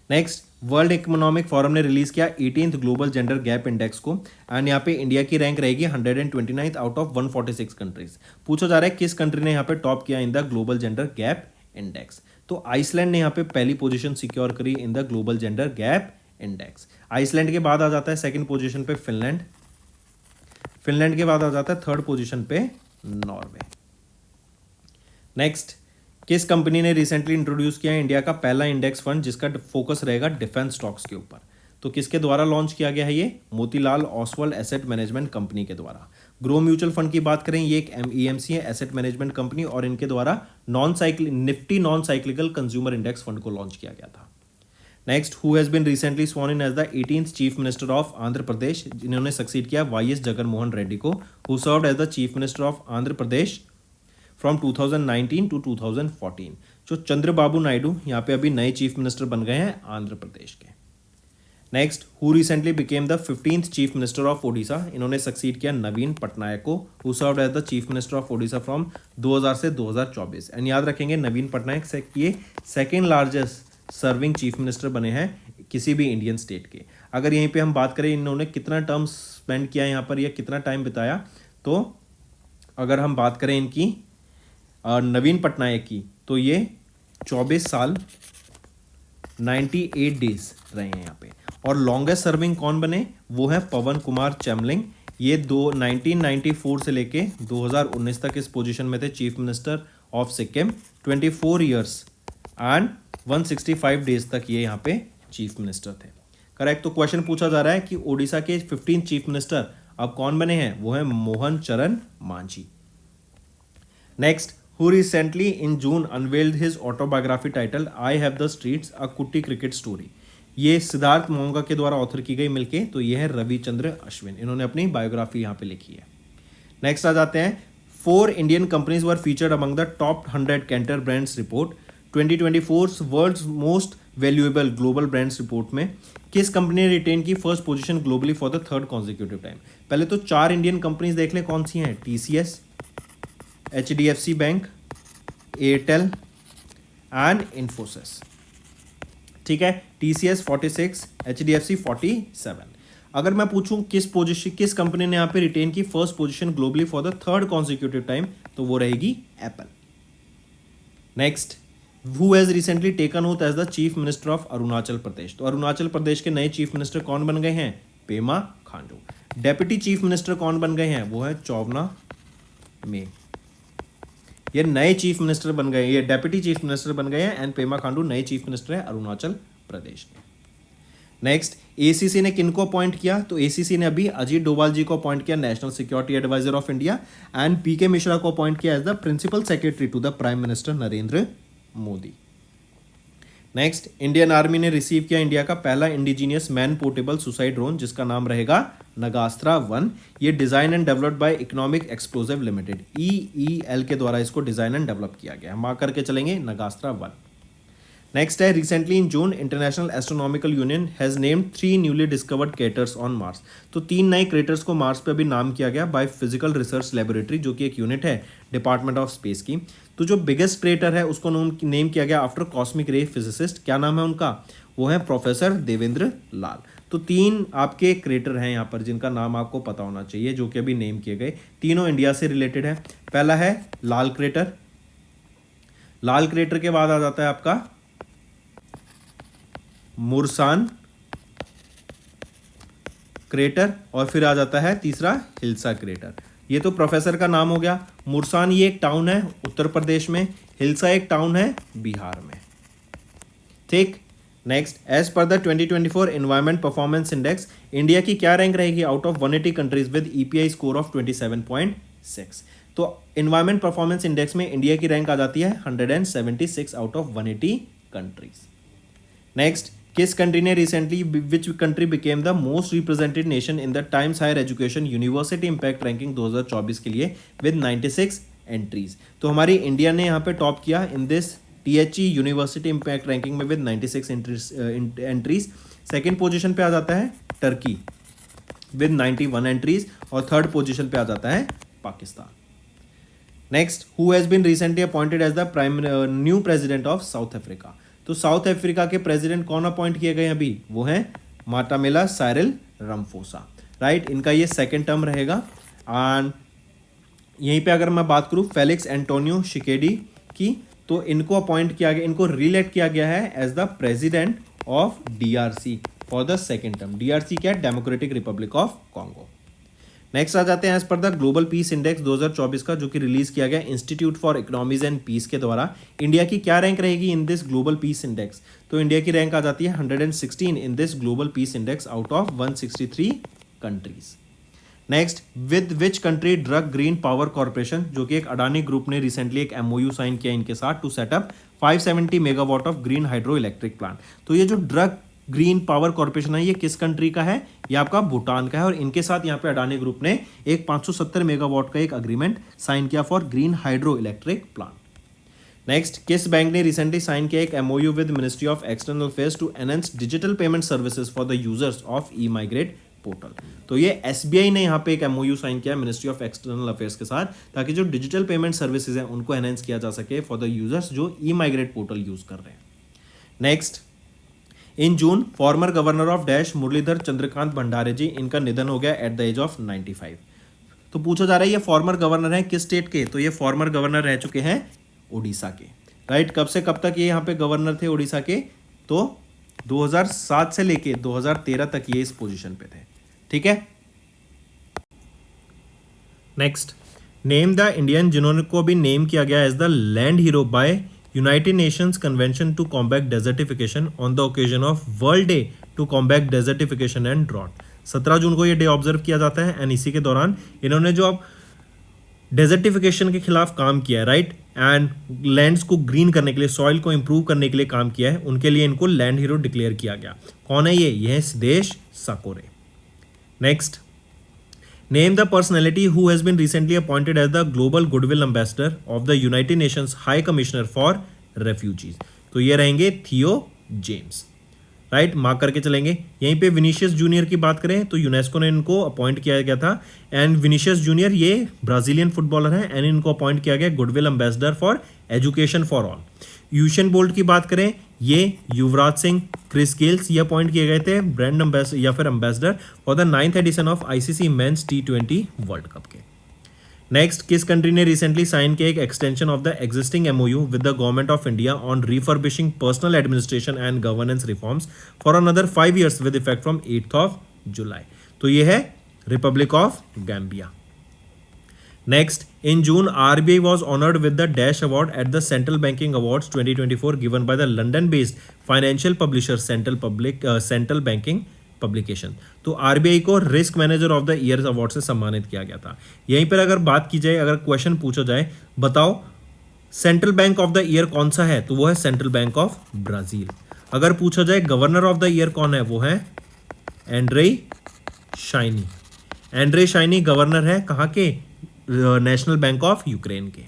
नेक्स्ट, वर्ल्ड इकोनॉमिक फोरम ने रिलीज किया 18th global gender gap index को, एंड यहाँ पे इंडिया की रैंक रहेगी 129th आउट ऑफ 146 कंट्रीज। पूछा जा रहा है किस कंट्री ने यहाँ पे टॉप किया in the global gender gap index. तो आइसलैंड ने यहाँ पे पहली पोजीशन सिक्योर करी in the global gender gap index. Iceland के बाद आ जाता है 2nd पोजीशन पे फिनलैंड, फिनलैंड के बाद आ जाता है 3rd पोजीशन पे नॉर्वे। नेक्स्ट, किस कंपनी ने रिसेंटली इंट्रोड्यूस किया इंडिया का पहला इंडेक्स फंड, जिसका फोकस रहेगा डिफेंस स्टॉक्स के ऊपर। तो किसके द्वारा लॉन्च किया गया है ये, Motilal Oswal asset management company के द्वारा। ग्रो म्यूचुअल फंड की बात करें, ये एक EMC है, एसेट मैनेजमेंट कंपनी, और इनके द्वारा Nifty non cyclical consumer index fund को लॉन्च किया गया था। Next, who has been recently sworn in as the 18th chief minister of Andhra Pradesh, जिन्होंने सक्सीड किया YS जगनमोहन रेड्डी को, who served as the chief minister of Andhra Pradesh from 2019 to 2014। जो चंद्रबाबू नायडू यहाँ पे अभी नए चीफ मिनिस्टर बन गए हैं आंध्र प्रदेश के। Next, who recently became the 15th chief minister of Odisha, इन्होंने सक्सीड किया नवीन पटनायक को, who served as the chief minister of Odisha from 2000 से 2024। एंड याद रखेंगे नवीन पटनायक से ये 2nd largest serving chief minister बने हैं किसी भी इंडियन स्टेट के। अगर यहीं पे हम बात करें इन्होंने कितना टर्म स्पेंड किया यहाँ पर या कितना टाइम बिताया, तो अगर हम बात करें इनकी नवीन पटनायक की, तो ये 24 साल 98 डेज रहे हैं यहाँ पे। और लॉन्गेस्ट सर्विंग कौन बने, वो है पवन कुमार चैमलिंग, ये 1994 से लेके 2019 तक इस पोजीशन में थे, chief minister of Sikkim. 24 years and 165 days तक ये यहाँ पे चीफ मिनिस्टर थे, करेक्ट। तो क्वेश्चन पूछा जा रहा है कि ओडिशा के 15 चीफ मिनिस्टर अब कौन बने हैं, वो है मोहन चरण Manjhi. Next, who recently in June unveiled his autobiography titled I Have the Streets, A Kutti Cricket Story. ये सिद्धार्थ मोंगा के द्वारा ऑथर की गई मिलके, तो ये है रविचंद्र अश्विन, इन्होंने अपनी बायोग्राफी यहाँ पे लिखी है। नेक्स्ट आ जाते हैं, 4 Indian companies were featured among the top 100 Kantar brands report 2024 world's most valuable global brands report में किस कंपनी ने रिटेन की first position globally for the third consecutive time. पहले तो 4 इंडियन कंपनीज देख ले कौन सी हैं, TCS, HDFC bank, Airtel and Infosys. ठीक है, TCS 46, HDFC 47। अगर मैं पूछूं किस कंपनी ने यहाँ पे रिटेन की first position globally for the third consecutive time, तो वो रहेगी Apple. Next, who has recently taken oath as the chief minister of Arunachal Pradesh. तो अरुणाचल प्रदेश के नए चीफ मिनिस्टर कौन बन गए हैं, Pema Khandu. Deputy chief minister कौन बन गए हैं, वो है चौवना मे। ये नए चीफ मिनिस्टर बन गए, ये डेप्यूटी चीफ मिनिस्टर बन गए हैं एंड पेमा खांडू नए चीफ मिनिस्टर है अरुणाचल प्रदेश के। नेक्स्ट, ACC ने किनको अपॉइंट किया, तो ACC ने अभी अजीत डोभाल जी को अपॉइंट किया national security adviser of India and PK Mishra को अपॉइंट किया as the principal secretary to the prime minister Narendra Modi. Next, Indian army ने रिसीव किया इंडिया का पहला indigenous man portable suicide drone जिसका नाम रहेगा नगास्त्रा 1। ये design and developed by economic explosive limited, EEL के द्वारा इसको डिजाइन एंड डेवलप किया गया। मार्क करके चलेंगे नगास्त्रा 1। नेक्स्ट है, recently in June international astronomical union has named 3 newly discovered craters on Mars. तो 3 नए क्रेटर्स को मार्स पे अभी नाम किया गया बाय फिजिकल रिसर्च लेबोरेटरी, जो कि एक यूनिट है डिपार्टमेंट ऑफ स्पेस की। तो जो बिगेस्ट क्रेटर है उसको नेम किया गया आफ्टर कॉस्मिक रे फिजिसिस्ट। क्या नाम है उनका, वो है प्रोफेसर देवेंद्र लाल। तो 3 आपके क्रेटर हैं यहाँ पर जिनका नाम आपको पता होना चाहिए, जो कि अभी नेम किए गए, तीनों इंडिया से रिलेटेड है। पहला है लाल क्रेटर, लाल क्रेटर के बाद आ जाता है आपका मुरसान क्रेटर और फिर आ जाता है तीसरा हिल्सा क्रेटर। ये तो प्रोफेसर का नाम हो गया। मुरसान ये एक टाउन है उत्तर प्रदेश में, हिल्सा एक टाउन है बिहार में। ठीक, next, as per the 2024 environment performance index India की क्या रैंक रहेगी out of 180 countries with EPI score of 27.6। तो एनवायरमेंट परफॉर्मेंस इंडेक्स में इंडिया की रैंक आ जाती है 176 आउट ऑफ 180 कंट्रीज। नेक्स्ट, किस कंट्री ने recently, which country became the most represented nation in the Times higher education university impact ranking 2024 के लिए विद 96 एंट्रीज। तो हमारी इंडिया ने यहाँ पे टॉप किया in this THE university impact ranking में विद 96 एंट्रीज। सेकेंड पोजिशन पे आ जाता है टर्की विद 91 एंट्रीज और थर्ड पोजिशन पे आ जाता है Pakistan. Next, who has been recently appointed as the new president of South Africa. तो साउथ अफ्रीका के प्रेसिडेंट कौन अपॉइंट किए गए अभी, वो हैं माटामेला साइरिल रमफोसा। राइट, इनका ये सेकेंड टर्म रहेगा। एंड यहीं पे अगर मैं बात करूं फेलिक्स एंटोनियो शिकेडी की, तो इनको अपॉइंट किया गया, इनको रिलेक्ट किया गया है as the president of DRC for the second term. DRC क्या है, democratic republic of Congo. Next आ जाते हैं as per the global peace index 2024 का, जो कि रिलीज किया गया institute for economies and peace के द्वारा। इंडिया की क्या रैंक रहेगी in this global peace index, तो इंडिया की रैंक आ जाती है 116 in this global peace index out of 163 countries. Next, with which country Druk green power corporation, जो कि एक अडानी ग्रुप ने रिसेंटली एक MOU साइन किया इनके साथ to set up 570 megawatt of green hydro electric plant. तो ये जो ड्रग ग्रीन पावर कॉर्पोरेशन है ये किस कंट्री का है, ये आपका भूटान का है और इनके साथ यहाँ पे अडानी ग्रुप ने एक 570 मेगावाट का एक अग्रीमेंट साइन किया for green hydro electric plant. Next, किस बैंक ने रिसेंटली साइन किया एक MOU with ministry of external affairs to enhance digital payment services for the users of emigrate portal. तो ये SBI ने यहाँ पे एक MOU साइन किया मिनिस्ट्री ऑफ एक्सटर्नल अफेयर्स के साथ, ताकि जो डिजिटल पेमेंट सर्विसेज हैं उनको एनहांस किया जा सके फॉर द यूजर्स जो ई-माइग्रेट पोर्टल यूज कर रहे हैं। Next, in June former governor of dash Muralidhar Chandrakant Bhandare ji, इनका निधन हो गया एट द एज ऑफ 95। तो पूछा जा रहा है ये फॉर्मर गवर्नर है किस स्टेट के, तो ये फॉर्मर गवर्नर रह चुके हैं उड़ीसा के। राइट, कब से कब तक ये यहाँ पे गवर्नर थे उड़ीसा के, तो 2007 से लेके 2013 तक ये इस पोजीशन पे थे। ठीक है, नेक्स्ट, नेम द इंडियन जिन्होंने को भी नेम किया गया as the land hero by United Nations convention to combat desertification on the occasion of world day to combat desertification and drought. 17 जून को ये डे ऑब्जर्व किया जाता है एंड इसी के दौरान इन्होंने जो अब डेजर्टिफिकेशन के खिलाफ काम किया है, राइट, एंड लैंड्स को ग्रीन करने के लिए, सॉइल को इंप्रूव करने के लिए काम किया है, उनके लिए इनको लैंड हीरो डिक्लेयर किया गया। कौन है ये है Siddhesh Sakore. Next, name the personality who has been recently appointed as the global goodwill ambassador of the United Nations high commissioner for refugees. तो ये रहेंगे थियो जेम्स, राइट, मार्क करके चलेंगे। यहीं पे विनीशियस जूनियर की बात करें तो यूनेस्को ने इनको अपॉइंट किया गया था, एंड विनीशियस जूनियर ये ब्राजीलियन फुटबॉलर हैं, एंड इनको अपॉइंट किया गया goodwill ambassador for education for all. Usain Bolt की बात करें, ये युवराज सिंह, क्रिस गेल्स ये अपॉइंट किए गए थे ब्रांड एम्बेसडर या फिर ambassador for the 9th edition of ICC men's T20 world cup के। नेक्स्ट, किस कंट्री ने रिसेंटली साइन किया एक extension of the existing MOU with the government of India on refurbishing personnel administration and governance reforms for another 5 years with effect from 8th July. तो ये है republic of Gambia. Next, in June, RBI was honored with the Dash Award at the Central Banking Awards 2024 given by the London-based financial publisher Central Banking Publication। तो RBI को risk manager of the year award से सम्मानित किया गया था। यहीं पर अगर बात की जाए, अगर क्वेश्चन पूछा जाए, बताओ central bank of the year कौन सा है, तो वो है सेंट्रल बैंक ऑफ ब्राजील। अगर पूछा जाए गवर्नर ऑफ द ईयर कौन है, वो है एंड्रे शाइनी। एंड्रे शाइनी गवर्नर है कहाँ के, नेशनल बैंक ऑफ यूक्रेन के।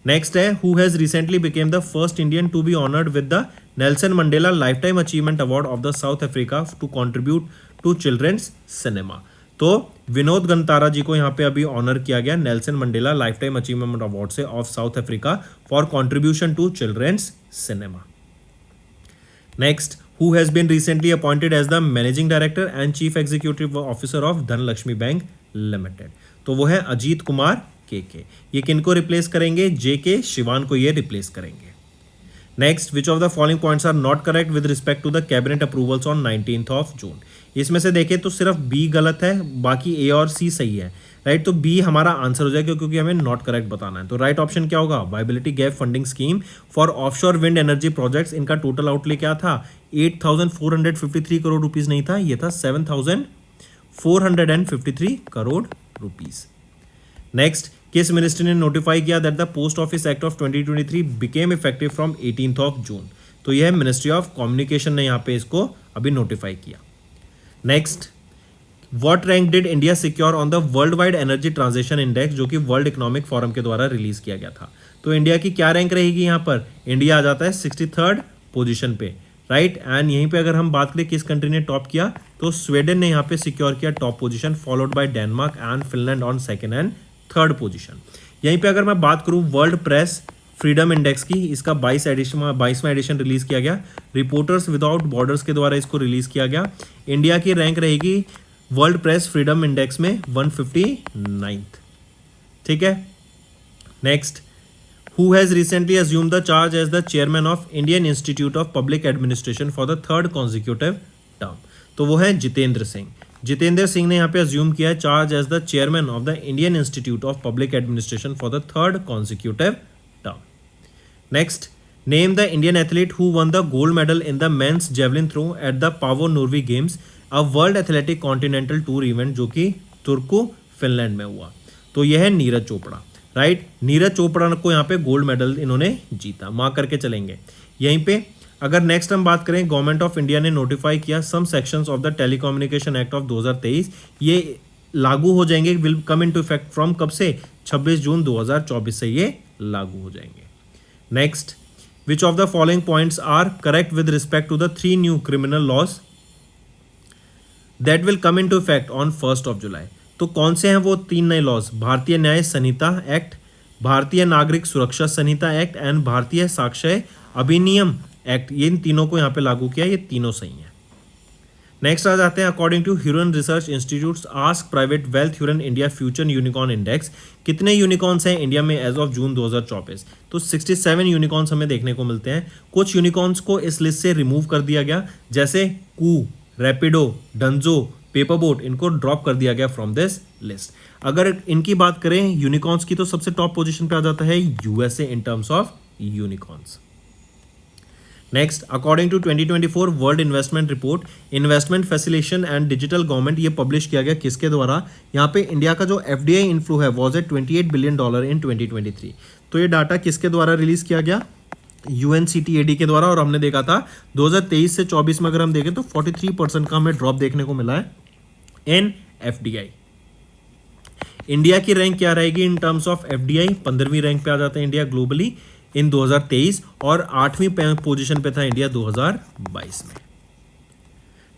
नेक्स्ट है, who has recently became the first Indian to be honoured with the Nelson Mandela lifetime achievement award of the South Africa to contribute to children's cinema. तो विनोद गंतारा जी को यहाँ पे अभी honour किया गया Nelson Mandela lifetime achievement award से of South Africa for contribution to children's cinema. Next, who has been recently appointed as the managing director and chief executive officer of Dhanlaxmi bank limited. तो वो है अजीत कुमार के। ये किनको replace करेंगे, JK Shivan को ये रिप्लेस करेंगे। Next, which of the following points are not correct with respect to the cabinet approvals on 19th June. इसमें से देखें तो सिर्फ B गलत है, बाकी A और C सही है, राइट। तो B हमारा आंसर हो जाएगा क्योंकि हमें नॉट करेक्ट बताना है। तो राइट ऑप्शन क्या होगा, viability gap funding scheme for offshore wind energy projects. इनका टोटल आउटले क्या था, 8,453 करोड़ रुपीज नहीं था, ये था 7,453 करोड़ रुपीज। नेक्स्ट, किस मिनिस्ट्री ने नोटिफाई किया that the post office act of 2023 became effective from 18th जून। तो यह है मिनिस्ट्री ऑफ कम्युनिकेशन ने यहाँ पे इसको अभी नोटिफाई किया। Next, what rank did India secure on the world wide energy transition index, जो कि वर्ल्ड इकोनॉमिक फोरम के द्वारा रिलीज किया गया था। तो इंडिया की क्या रैंक रहेगी यहाँ पर, इंडिया आ जाता है 63rd पोजीशन पे, राइट। एंड यहीं पे अगर हम बात करें किस कंट्री ने टॉप किया, तो स्वीडन ने यहाँ पे सिक्योर किया top position, followed by Denmark and Finland on 2nd and 3rd position. यहीं पे अगर मैं बात करूँ वर्ल्ड प्रेस फ्रीडम इंडेक्स की, इसका 22वां एडिशन रिलीज किया गया, रिपोर्टर्स विदाउट बॉर्डर्स के द्वारा इसको रिलीज किया गया। इंडिया की रैंक रहेगी वर्ल्ड प्रेस फ्रीडम इंडेक्स में 159th, ठीक है। Next, who has recently assumed the charge as the chairman of Indian institute of public administration for the 3rd consecutive term. तो वो है जितेंद्र सिंह। जितेंद्र सिंह ने यहाँ पे अज्यूम किया है charge as the chairman of the Indian institute of public administration for the 3rd consecutive term. Next, name the Indian athlete who won the gold medal in the men's javelin throw at the Paavo Nurmi games, a world athletic continental tour event, जो कि Turku Finland में हुआ। तो यह है Neeraj Chopra, right. Neeraj Chopra को यहाँ पे गोल्ड मेडल इन्होंने जीता, मार्क करके चलेंगे। यहीं पे अगर नेक्स्ट हम बात करें, गवर्नमेंट ऑफ इंडिया ने नोटिफाई किया some sections of the telecommunication act of 2023, ये लागू हो जाएंगे, will come into effect from कब से, 26 जून 2024 से ये लागू हो जाएंगे। Next, which of the following points are correct with respect to the 3 new criminal laws that will come into effect on 1st July. तो कौन से हैं वो 3 नए लॉज, भारतीय न्याय संहिता एक्ट, भारतीय नागरिक सुरक्षा संहिता एक्ट एंड भारतीय साक्ष्य अधिनियम एक्ट। ये इन तीनों को यहाँ पे लागू किया, ये तीनों सही हैं। नेक्स्ट आ जाते हैं, according to Hurun research institute ASK private wealth Hurun India future unicorn index, कितने यूनिकॉर्न्स हैं इंडिया में एज ऑफ जून 2024। तो 67 यूनिकॉर्न्स हमें देखने को मिलते हैं। कुछ यूनिकॉर्न्स को इस लिस्ट से रिमूव कर दिया गया, जैसे कू, रैपिडो, डंजो, पेपरबोट, इनको ड्रॉप कर दिया गया फ्रॉम दिस लिस्ट। अगर इनकी बात करें यूनिकॉर्न्स की, तो सबसे टॉप पोजीशन पे आ जाता है USA in terms of unicorns. Next, according to 2024 world investment report, investment facilitation and digital government, ये पब्लिश किया गया किसके द्वारा? यहाँ पे इंडिया का जो एफडीआई इनफ्लो है वॉज एट $28 बिलियन इन 2023। तो ये डाटा किसके द्वारा रिलीज किया गया? यूएनसीटीएडी के द्वारा। और हमने देखा था 2023 से 24 में अगर हम देखें तो 43% का हमें ड्रॉप देखने को मिला है इन एफडीआई। इंडिया की रैंक क्या रहेगी इन टर्म्स ऑफ एफडीआई? 15वीं रैंक पे आ जाता है इंडिया ग्लोबली इन 2023, और 8वीं पोजीशन पे था इंडिया 2022 में।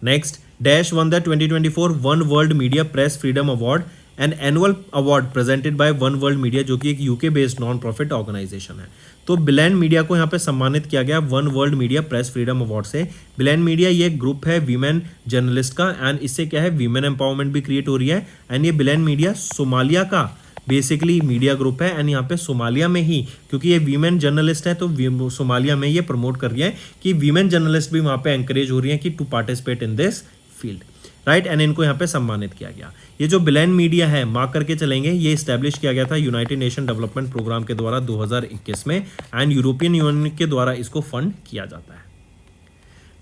Next, dash won the 2024 one world media press freedom award, an annual award presented by one world media, जो कि एक UK based non profit organisation है। तो बिलैंड मीडिया को यहाँ पे सम्मानित किया गया one world media press freedom award से। बिलैंड मीडिया ये ग्रुप है वीमेन जर्नलिस्ट का, एंड इससे क्या है, वीमेन एम्पावरमेंट भी क्रिएट हो रही है। एंड ये बिलैंड मीडिया सोमालिया का बेसिकली मीडिया ग्रुप है, एंड यहाँ पे सोमालिया में ही, क्योंकि ये वीमेन जर्नलिस्ट है तो सोमालिया में ये प्रमोट कर रही है कि वीमेन जर्नलिस्ट भी वहाँ पे एंकरेज हो रही है कि to participate in this field, right. And इनको यहाँ पे सम्मानित किया गया। ये जो बिलैंड मीडिया है, मार्क करके चलेंगे, ये इस्टेब्लिश किया गया था यूनाइटेड नेशन डेवलपमेंट प्रोग्राम के द्वारा 2021 में, एंड यूरोपियन यूनियन के द्वारा इसको फंड किया जाता है।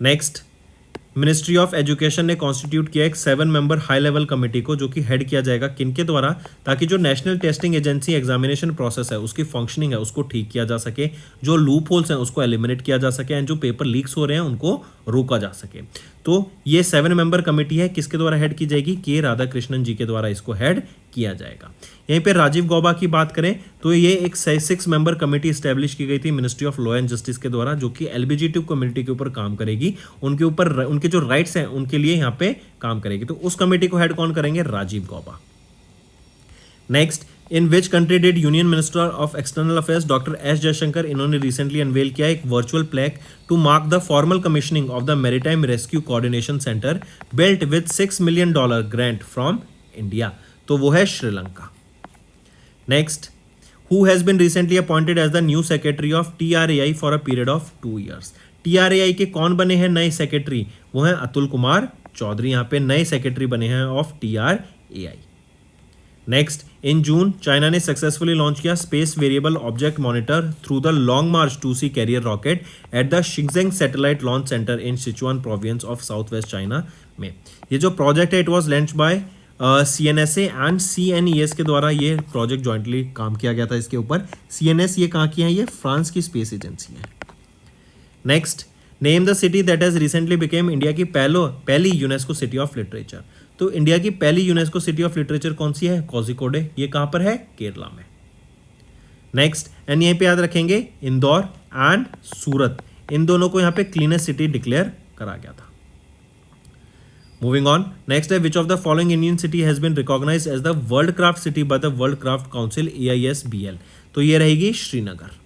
नेक्स्ट, मिनिस्ट्री ऑफ एजुकेशन ने कॉन्स्टिट्यूट किया एक 7 मेंबर हाई लेवल कमेटी को, जो कि हेड किया जाएगा किनके द्वारा? ताकि जो national testing agency examination process है उसकी फंक्शनिंग है उसको ठीक किया जा सके, जो लूप होल्स हैं उसको एलिमिनेट किया जा सके, एंड जो पेपर लीक्स हो रहे हैं उनको रोका जा सके। तो ये 7 मेंबर कमेटी है, किसके द्वारा हेड की जाएगी? के राधाकृष्णन जी के द्वारा इसको हेड किया जाएगा। यहीं पे राजीव गौबा की बात करें तो ये एक 6 मेंबर कमेटी स्टैब्लिश की गई थी ministry of law and justice के द्वारा, जो कि एलजीबीटी कम्युनिटी के ऊपर काम करेगी, उनके ऊपर उनके जो राइट्स हैं उनके लिए यहाँ पे काम करेगी। तो उस कमेटी को हेड कौन करेंगे? Rajiv Gauba. Next, in which country did union minister of external affairs doctor S Jaishankar, इन्होंने रिसेंटली अनवेल किया एक virtual plaque to mark the formal commissioning of the maritime rescue coordination centre built with $6 million grant from India. तो वो है Sri Lanka. Next, who has been recently appointed as the new secretary of TRAI for a period of 2 years। TRAI के कौन बने हैं नए secretary? वो हैं अतुल कुमार चौधरी, यहाँ पे नए सेक्रेटरी बने हैं of TRAI। Next, in June China ने सक्सेसफुली लॉन्च किया space variable object monitor through the Long March 2C carrier rocket at the Xichang satellite launch centre in Sichuan province of south west China में। ये जो project है it was launch by CNSA and CNES के द्वारा ये project jointly काम किया गया था इसके ऊपर। CNS ये कहाँ की है? ये फ्रांस की स्पेस एजेंसी है। Next, name the city that has recently became India की पहली यूनेस्को सिटी ऑफ लिटरेचर। तो इंडिया की पहली यूनेस्को सिटी ऑफ लिटरेचर कौन सी है? कोझिकोडे। ये कहाँ पर है? केरला में। नेक्स्ट, एंड यहीं पे याद रखेंगे इंदौर एंड सूरत, इन दोनों को यहाँ पे क्लीनेस्ट सिटी डिक्लेयर करा गया था। मूविंग ऑन, नेक्स्ट है which of the following Indian city has been recognised as the world craft city by the world craft council AISBL। तो ये रहेगी Srinagar.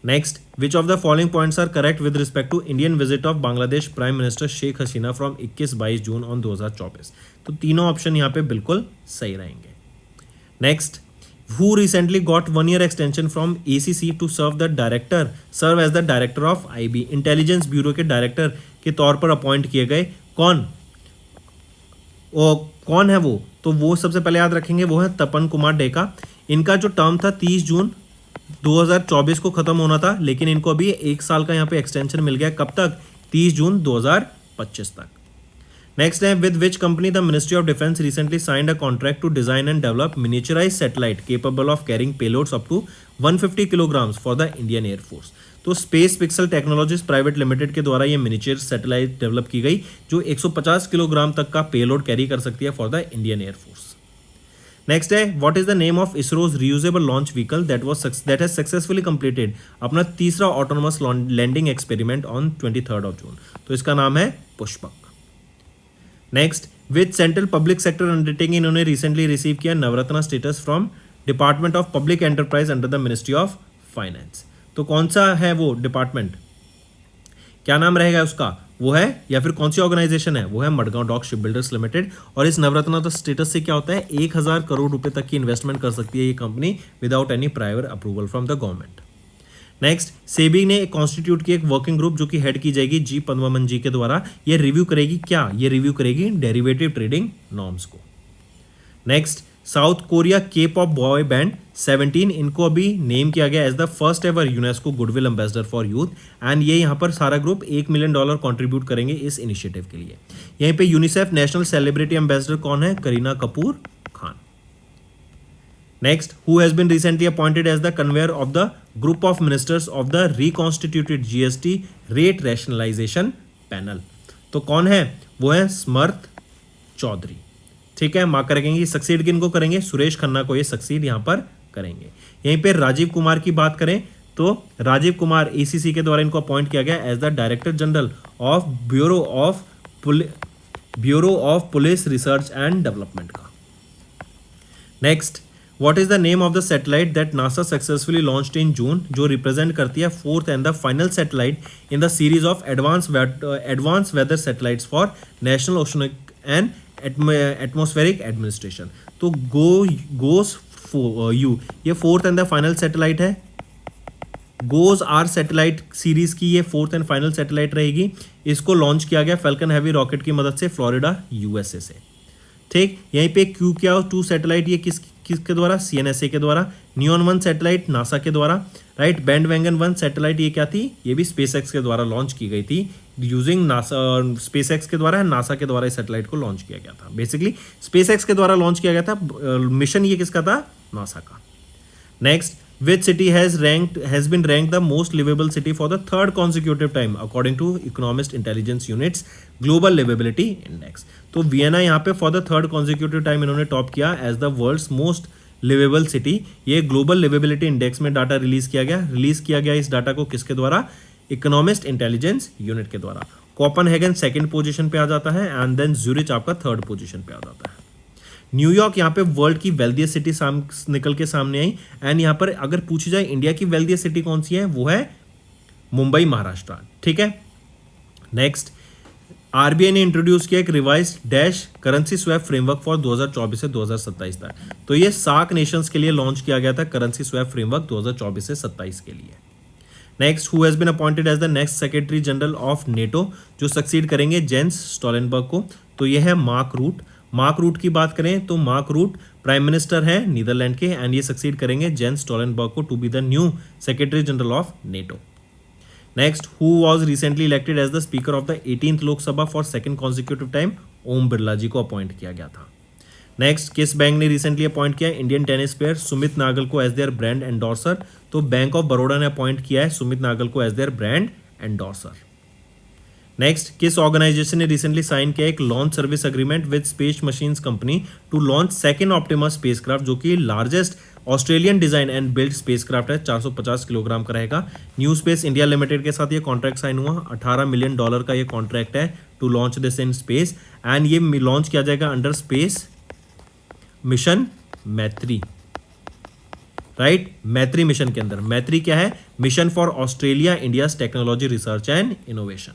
Next, which of the following points are correct with respect to Indian visit of Bangladesh prime minister Sheikh Hasina from 21-22 June on 2024। तो तीनों option यहाँ पे बिल्कुल सही रहेंगे। नेक्स्ट, who recently got 1 year extension from ACC to serve as the director of IB, intelligence bureau के director के तौर पर अपॉइंट किए गए। कौन है वो? तो वो सबसे पहले याद रखेंगे वो है तपन कुमार डेका। इनका जो टर्म था 30 जून 2024 को खत्म होना था, लेकिन इनको अभी 1 साल का यहाँ पे एक्सटेंशन मिल गया। कब तक? 30 जून 2025 तक। नेक्स्ट है with which company the ministry of defence recently signed a contract to design and develop miniaturise satellite capable of carrying payloads up to 150 kilograms for the Indian air force. तो space Pixxel technologies private limited के द्वारा ये मिनिचर satellite develop की गई जो 150 kilogram तक का payload carry कर सकती है for the Indian air force. Next है what is the name of ISRO's reusable launch vehicle that has successfully completed अपना तीसरा autonomous landing experiment on 23 June. तो इसका नाम है Pushpak. Next, which central public sector undertaking इन्होंने रिसेंटली रिसीव किया Navratna status from department of public enterprise under the ministry of finance. तो कौन सा है वो डिपार्टमेंट? क्या नाम रहेगा उसका? वो है या फिर कौन सी ऑर्गेनाइजेशन है? वो है Mazagon dock ship builders limited. और इस नवरत्ना स्टेटस से क्या होता है? 1000 करोड़ रुपए तक की इन्वेस्टमेंट कर सकती है ये company without any prior approval from the government. Next, SEBI ने कॉन्स्टिट्यूट की एक वर्किंग ग्रुप जो कि हेड की जाएगी जी पद्ममन जी के द्वारा। ये रिव्यू करेगी क्या? ये रिव्यू करेगी डेरिवेटिव ट्रेडिंग नॉर्म्स को। Next, South Korea K-pop boy band 17, इनको अभी नेम किया गया as the first ever UNESCO goodwill ambassador for youth एंड ये यहाँ पर सारा ग्रुप $1 मिलियन कंट्रीब्यूट करेंगे इस इनिशिएटिव के लिए। यहीं पे यूनिसेफ नेशनल सेलिब्रिटी एम्बेसडर कौन है? Kareena Kapoor Khan. Next, who has been recently appointed as the convenor of the group of ministers of the reconstituted GST rate rationalisation panel. तो कौन है? वो है स्मृत चौधरी। ठीक है, मार्क करेंगे। सक्सीड किनको करेंगे? सुरेश खन्ना को ये सक्सीड यहां पर करेंगे। यहीं पे राजीव कुमार की बात करें तो राजीव कुमार एसीसी के द्वारा इनको अपॉइंट किया गया as the director general of bureau of police research and development का। Next, what is the name of the satellite that NASA successfully launched in June, जो रिप्रेजेंट करती है fourth and the final satellite in the series of advance weather satellites for national oceanic and atmospheric administration. तो GOES U ये fourth and the final satellite है। GOES R satellite series की ये fourth and final satellite रहेगी। इसको launch किया गया falcon heavy rocket की मदद से फ्लोरिडा यूएसए से। ठीक, यहीं पे QQ2 सैटेलाइट ये किसके द्वारा? CNSA के द्वारा। नियॉन 1 सैटेलाइट नासा के द्वारा। राइट, बैंडवैगन 1 सैटेलाइट ये क्या थी? ये भी स्पेसएक्स के द्वारा लॉन्च की गई थी यूजिंग नासा। स्पेसएक्स के द्वारा, नासा के द्वारा इस सैटेलाइट को लॉन्च किया गया था। बेसिकली स्पेसएक्स के द्वारा लॉन्च किया गया था। मिशन ये किसका था? नासा का। Next, which city has been ranked the most livable city for the third consecutive time according to Economist Intelligence Unit's Global Livability Index। तो वियना यहाँ पे for the third consecutive time इन्होंने top किया as the world's most livable city। ये global liveability index में data release किया गया इस डाटा को किसके द्वारा? इकोनॉमिस्ट इंटेलिजेंस यूनिट के द्वारा। कोपेनहेगन सेकंड पोजीशन पे आ जाता है एंड देन ज्यूरिच आपका थर्ड पोजीशन पे आ जाता है। न्यूयॉर्क यहाँ पे वर्ल्ड की वेल्दियस्ट सिटी निकल के सामने आई एंड यहाँ पर अगर पूछी जाए इंडिया की वेल्दियस्ट सिटी कौन सी है, वो है मुंबई महाराष्ट्र। ठीक है, नेक्स्ट, आरबीआई ने इंट्रोड्यूस किया एक revised dash currency swap framework for 2024 से 2027 तक। तो ये सार्क नेशंस के लिए लॉन्च किया गया था करेंसी स्वैप फ्रेमवर्क 2024 से 27 के लिए। Next, who has been appointed as the next secretary general of NATO, जो सक्सीड करेंगे जेंस स्टोलनबर्ग को। तो ये है मार्क रूट की बात करें तो मार्क रूट प्राइम मिनिस्टर है नीदरलैंड के एंड ये सक्सीड करेंगे जेंस स्टोलनबर्ग को to be the new secretary general of NATO. Next, who was recently elected as the speaker of the 18th Lok Sabha for second consecutive time? Om Birla ji को appoint किया गया था। Next, किस बैंक ने रिसेंटली अपॉइंट किया Indian tennis player Sumit Nagal को as their brand endorser? तो bank of Baroda ने अपॉइंट किया है सुमित नागल को as their brand endorser. Next, किस ऑर्गेनाइजेशन ने रिसेंटली साइन किया एक launch service agreement with space machines company to launch second Optimus spacecraft, जो कि largest Australian design and build spacecraft है, 450 किलोग्राम का रहेगा। न्यू स्पेस इंडिया लिमिटेड के साथ ये कॉन्ट्रैक्ट साइन हुआ, $18 मिलियन का ये कॉन्ट्रैक्ट है to launch this in space and ये लॉन्च किया जाएगा under space mission Maitri. Right, Maitri mission के अंदर। मैत्री क्या है? Mission for Australia India's technology research and innovation.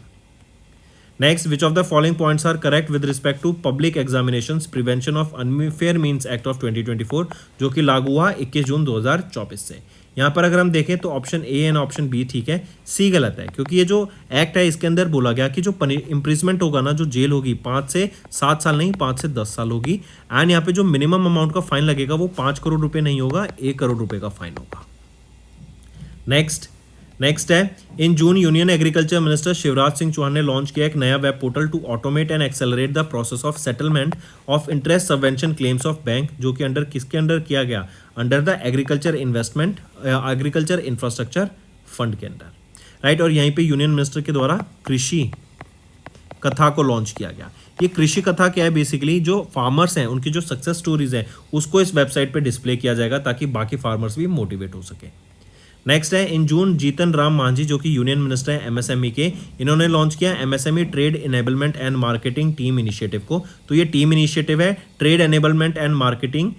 Next, which of the following points are correct with respect to public examinations prevention of unfair means act of 2024, जो कि लागू हुआ 21 जून 2024 से। यहाँ पर अगर हम देखें तो option A and option B ठीक है, सी गलत है, क्योंकि ये जो एक्ट है इसके अंदर बोला गया कि जो इम्प्रिजमेंट होगा ना, जो जेल होगी 5 से 7 साल नहीं 5 से 10 साल होगी एंड यहाँ पे जो मिनिमम अमाउंट का फाइन लगेगा वो 5 करोड़ रुपए नहीं होगा, 1 करोड़ रुपए का फाइन होगा। नेक्स्ट है, in June union agriculture minister Shivraj Singh Chouhan ने लॉन्च किया एक नया web portal to automate and accelerate the process of settlement of interest subvention claims of bank, जो कि अंडर किसके अंडर किया गया? Under the agriculture infrastructure fund के अंदर। राइट, और यहीं पे यूनियन मिनिस्टर के द्वारा कृषि कथा को लॉन्च किया गया। ये कृषि कथा क्या है? बेसिकली जो फार्मर्स हैं उनकी जो सक्सेस स्टोरीज हैं उसको इस वेबसाइट पे डिस्प्ले किया जाएगा ताकि बाकी फार्मर्स भी मोटिवेट हो सके। नेक्स्ट है, इन जून जीतन राम मांझी, जो कि यूनियन मिनिस्टर हैं एमएसएमई के, इन्होंने लॉन्च किया MSME trade enablement and marketing team initiative को। तो ये टीम इनिशिएटिव है ट्रेड एनेबलमेंट एंड मार्केटिंग।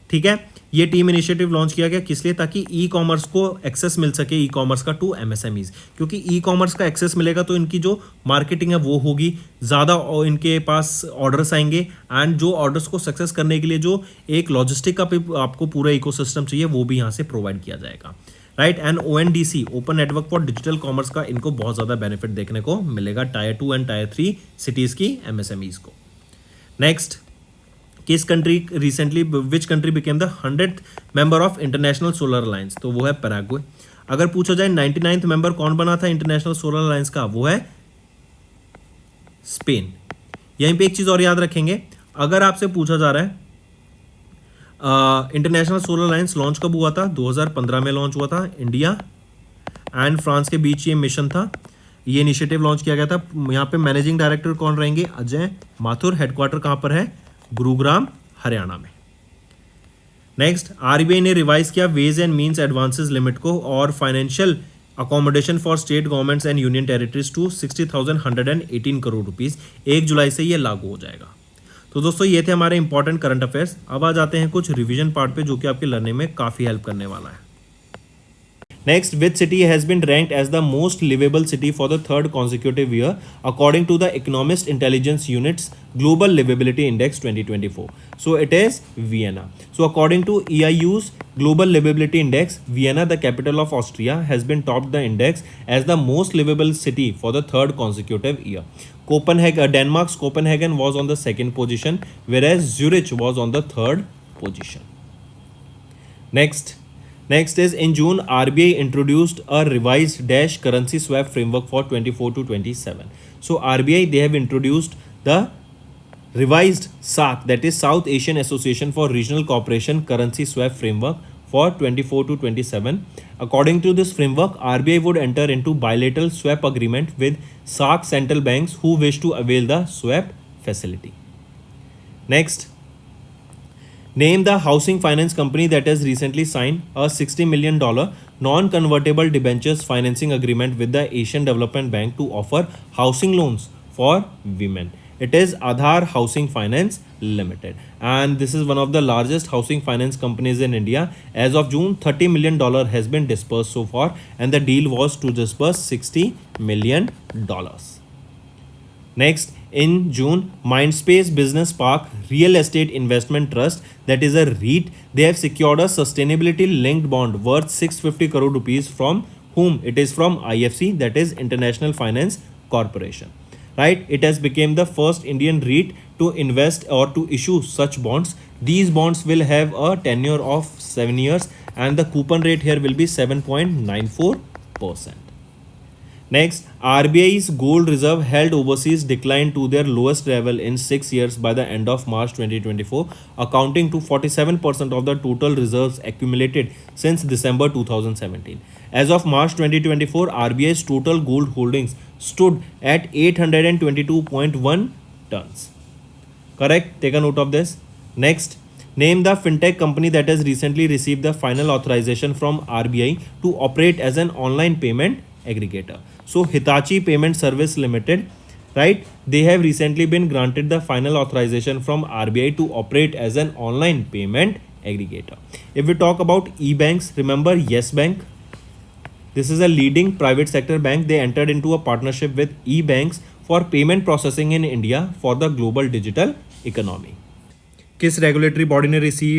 ठीक है, ये टीम इनिशिएटिव लॉन्च किया गया किस लिए? ताकि ई कॉमर्स को एक्सेस मिल सके, ई कॉमर्स का टू एमएसएमईज, क्योंकि ई कॉमर्स का एक्सेस मिलेगा तो इनकी जो मार्केटिंग है वो होगी, ज़्यादा इनके पास ऑर्डर्स आएंगे एंड जो ऑर्डर्स को सक्सेस करने के लिए जो एक लॉजिस्टिक का आपको पूरा इकोसिस्टम चाहिए वो भी यहाँ से प्रोवाइड किया जाएगा। Right, and ONDC open network for digital commerce का इनको बहुत ज़्यादा बेनिफिट देखने को मिलेगा टायर 2 एंड टायर 3 सिटीज़ की MSMEs को। नेक्स्ट, किस country recently which country became the 100th member of international solar alliance, तो वो है पैराग्वे। अगर पूछा जाए 99th मेंबर कौन बना था इंटरनेशनल सोलर अलायंस का, वो है स्पेन। यहीं पे एक चीज और याद रखेंगे, अगर आपसे पूछा जा रहा है इंटरनेशनल सोलर अलायंस लॉन्च कब हुआ था, 2015 में लॉन्च हुआ था। इंडिया एंड फ्रांस के बीच ये मिशन था, ये इनिशिएटिव लॉन्च किया गया था। यहाँ पे मैनेजिंग डायरेक्टर कौन रहेंगे, अजय माथुर। हेडक्वार्टर कहाँ पर है, गुरुग्राम हरियाणा में। नेक्स्ट, आरबीआई ने रिवाइज किया ways and means advances limit को और financial accommodation for state governments and union territories to 60,118 crore rupees. 1 जुलाई से ये लागू हो जाएगा। तो दोस्तों ये थे हमारे इंपॉर्टेंट करंट अफेयर्स। अब आ जाते हैं कुछ रिवीजन पार्ट पे जो कि आपके लर्निंग में काफ़ी हेल्प करने वाला है। Next, which city has been ranked as the most livable city for the third consecutive year according to the Economist Intelligence Unit's Global Livability Index 2024? So it is Vienna. So according to EIU's Global Livability Index, Vienna, the capital of Austria, has been topped the index as the most livable city for the third consecutive year. Denmark's Copenhagen was on the second position, whereas Zurich was on the third position. Next is in June, RBI introduced a revised dash currency swap framework for 24 to 27. So RBI, they have introduced the revised SAC, that is South Asian Association for Regional Cooperation currency swap framework for 24 to 27. According to this framework, RBI would enter into bilateral swap agreement with SAC central banks who wish to avail the swap facility. Next, name the housing finance company that has recently signed a $60 million non-convertible debentures financing agreement with the Asian Development Bank to offer housing loans for women. It is Aadhar Housing Finance Limited, and this is one of the largest housing finance companies in India. As of June, $30 million has been disbursed so far, and the deal was to disburse $60 million. Next, in June, Mindspace Business Park Real Estate Investment Trust, that is a REIT, they have secured a sustainability linked bond worth 650 crore rupees from whom? It is from IFC, that is International Finance Corporation. Right? It has become the first Indian REIT to invest or to issue such bonds. These bonds will have a tenure of 7 years and the coupon rate here will be 7.94%. Next, RBI's gold reserve held overseas declined to their lowest level in 6 years by the end of March 2024, accounting to 47% of the total reserves accumulated since December 2017. As of March 2024, RBI's total gold holdings stood at 822.1 tons. Correct? Take a note of this. Next, name the fintech company that has recently received the final authorization from RBI to operate as an online payment aggregator. So Hitachi Payment Service Limited, right? They have recently been granted the final authorization from RBI to operate as an online payment aggregator. If we talk about e-banks, remember Yes Bank? This is a leading private sector bank. They entered into a partnership with e-banks for payment processing in India for the global digital economy. किस regulatory body ने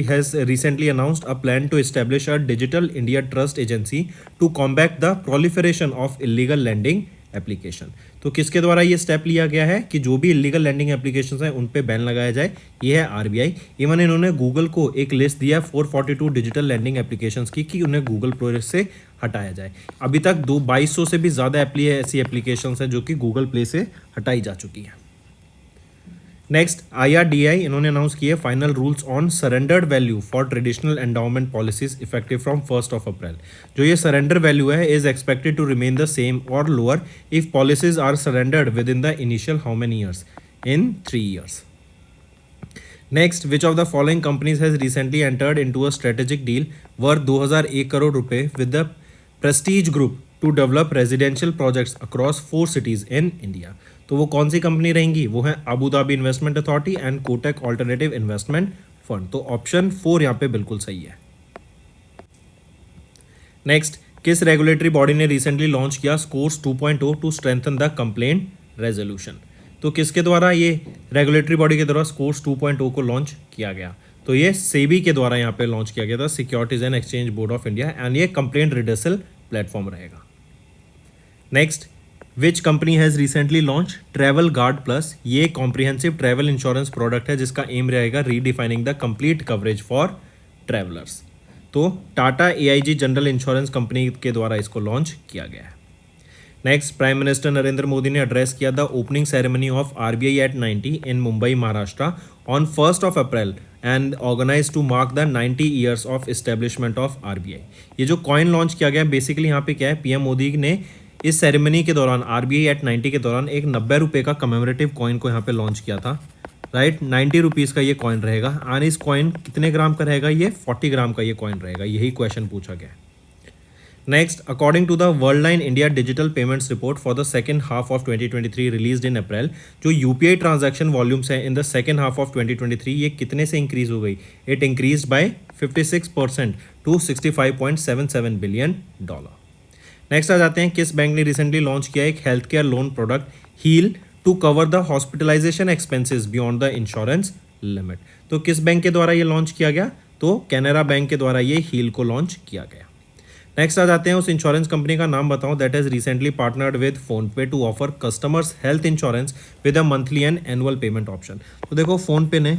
has recently announced a plan to establish a digital India trust agency to combat the proliferation of illegal lending application. तो किसके द्वारा ये step लिया गया है कि जो भी इलीगल लैंडिंग एप्लीकेशंस हैं उन पे बैन लगाया जाए, ये है आरबीआई। इवन इन्होंने गूगल को एक लिस्ट दिया 442 डिजिटल लैंडिंग एप्लीकेशंस की कि उन्हें गूगल प्ले से हटाया जाए। अभी तक 2200 से भी ज़्यादा ऐसी एप्लीकेशंस हैं जो कि गूगल प्ले से हटाई जा चुकी हैं। नेक्स्ट, IRDAI इन्होंने अनाउंस किए final rules on surrendered value for traditional endowment policies effective from 1 April. जो ये सरेंडर वैल्यू है is expected to remain the same or lower if policies are surrendered within the initial how many years, in 3 years. Next, which of the following companies has recently entered into a strategic deal worth 2001 crore रुपए with the Prestige Group to develop residential projects across 4 cities in India? तो वो कौन सी company रहेंगी? वो है Abu Dhabi investment authority and Kotak alternative investment fund. तो option 4 यहाँ पे बिल्कुल सही है। नेक्स्ट, किस रेगुलेटरी बॉडी ने रिसेंटली लॉन्च किया scores 2.0 to strengthen the complaint resolution? तो किसके द्वारा ये रेगुलेटरी बॉडी के द्वारा स्कोर्स 2.0 को लॉन्च किया गया? तो ये सेबी के द्वारा यहाँ पे लॉन्च किया गया था, securities and exchange board of India, and ये कंप्लेंट रिडर्सल प्लेटफॉर्म रहेगा। Next, which company has recently launch travel guard plus. ये कॉम्प्रिहेंसिव ट्रैवल इंश्योरेंस प्रोडक्ट है जिसका एम रहेगा redefining the complete coverage for travellers. तो Tata AIG general insurance company के द्वारा इसको लॉन्च किया गया है। Next, prime minister Narendra Modi ने एड्रेस किया the opening ceremony of RBI at 90 in Mumbai Maharashtra on 1 April and organise to mark the 90 years of establishment of RBI. ये जो कॉइन लॉन्च किया गया बेसिकली यहाँ पे क्या है, पीएम मोदी ने इस सेरेमनी के दौरान आरबीआई एट 90 के दौरान एक 90 रुपये का कमेमोरेटिव कॉइन को यहाँ पे लॉन्च किया था, राइट। 90 रुपीज़ का ये कॉइन रहेगा और इस कॉइन कितने ग्राम का रहेगा, ये 40 ग्राम का ये कॉइन रहेगा, यही क्वेश्चन पूछा गया। Next, according to the Worldline India digital payments report for the second half of 2023 released in April, जो यूपीआई ट्रांजैक्शन वॉल्यूम्स है in the second half of 2023 ये कितने से इंक्रीज हो गई, it increase by 56% to $65.77 billion. Next आ जाते हैं, किस बैंक ने रिसेंटली लॉन्च किया एक health care loan product heal to cover the hospitalisation expenses beyond the insurance limit. तो किस बैंक के द्वारा ये लॉन्च किया गया, तो कैनरा बैंक के द्वारा ये हील को लॉन्च किया गया। नेक्स्ट आ जाते हैं, उस इंश्योरेंस कंपनी का नाम बताओ that has recently partnered with PhonePe to offer customers health insurance with a monthly and annual payment option. तो देखो फोनपे ने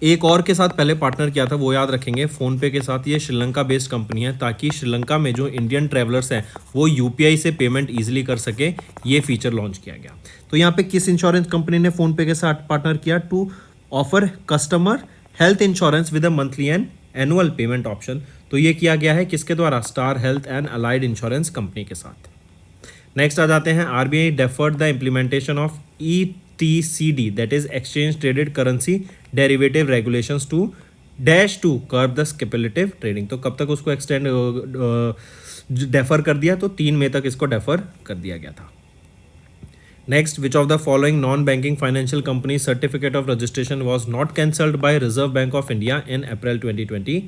एक और के साथ पहले पार्टनर किया था, वो याद रखेंगे, फोनपे के साथ। ये श्रीलंका बेस्ड कंपनी है ताकि श्रीलंका में जो इंडियन ट्रैवलर्स हैं वो यूपीआई से पेमेंट ईजिली कर सके, ये फीचर लॉन्च किया गया। तो यहाँ पे किस इंश्योरेंस कंपनी ने फोनपे के साथ पार्टनर किया, to offer customer health insurance with a monthly and annual payment option. तो ये किया गया है किसके द्वारा, star health and allied insurance company के साथ। नेक्स्ट आ जाते हैं, RBI deferred the implementation of ETCD that is exchange traded currency derivative regulations to dash to curb the speculative trading. तो कब तक उसको एक्सटेंड डेफर कर दिया, तो 3 मई तक इसको डेफर कर दिया गया था। Next, which of the following non banking financial company certificate of registration was not cancelled by reserve bank of India in April 2024।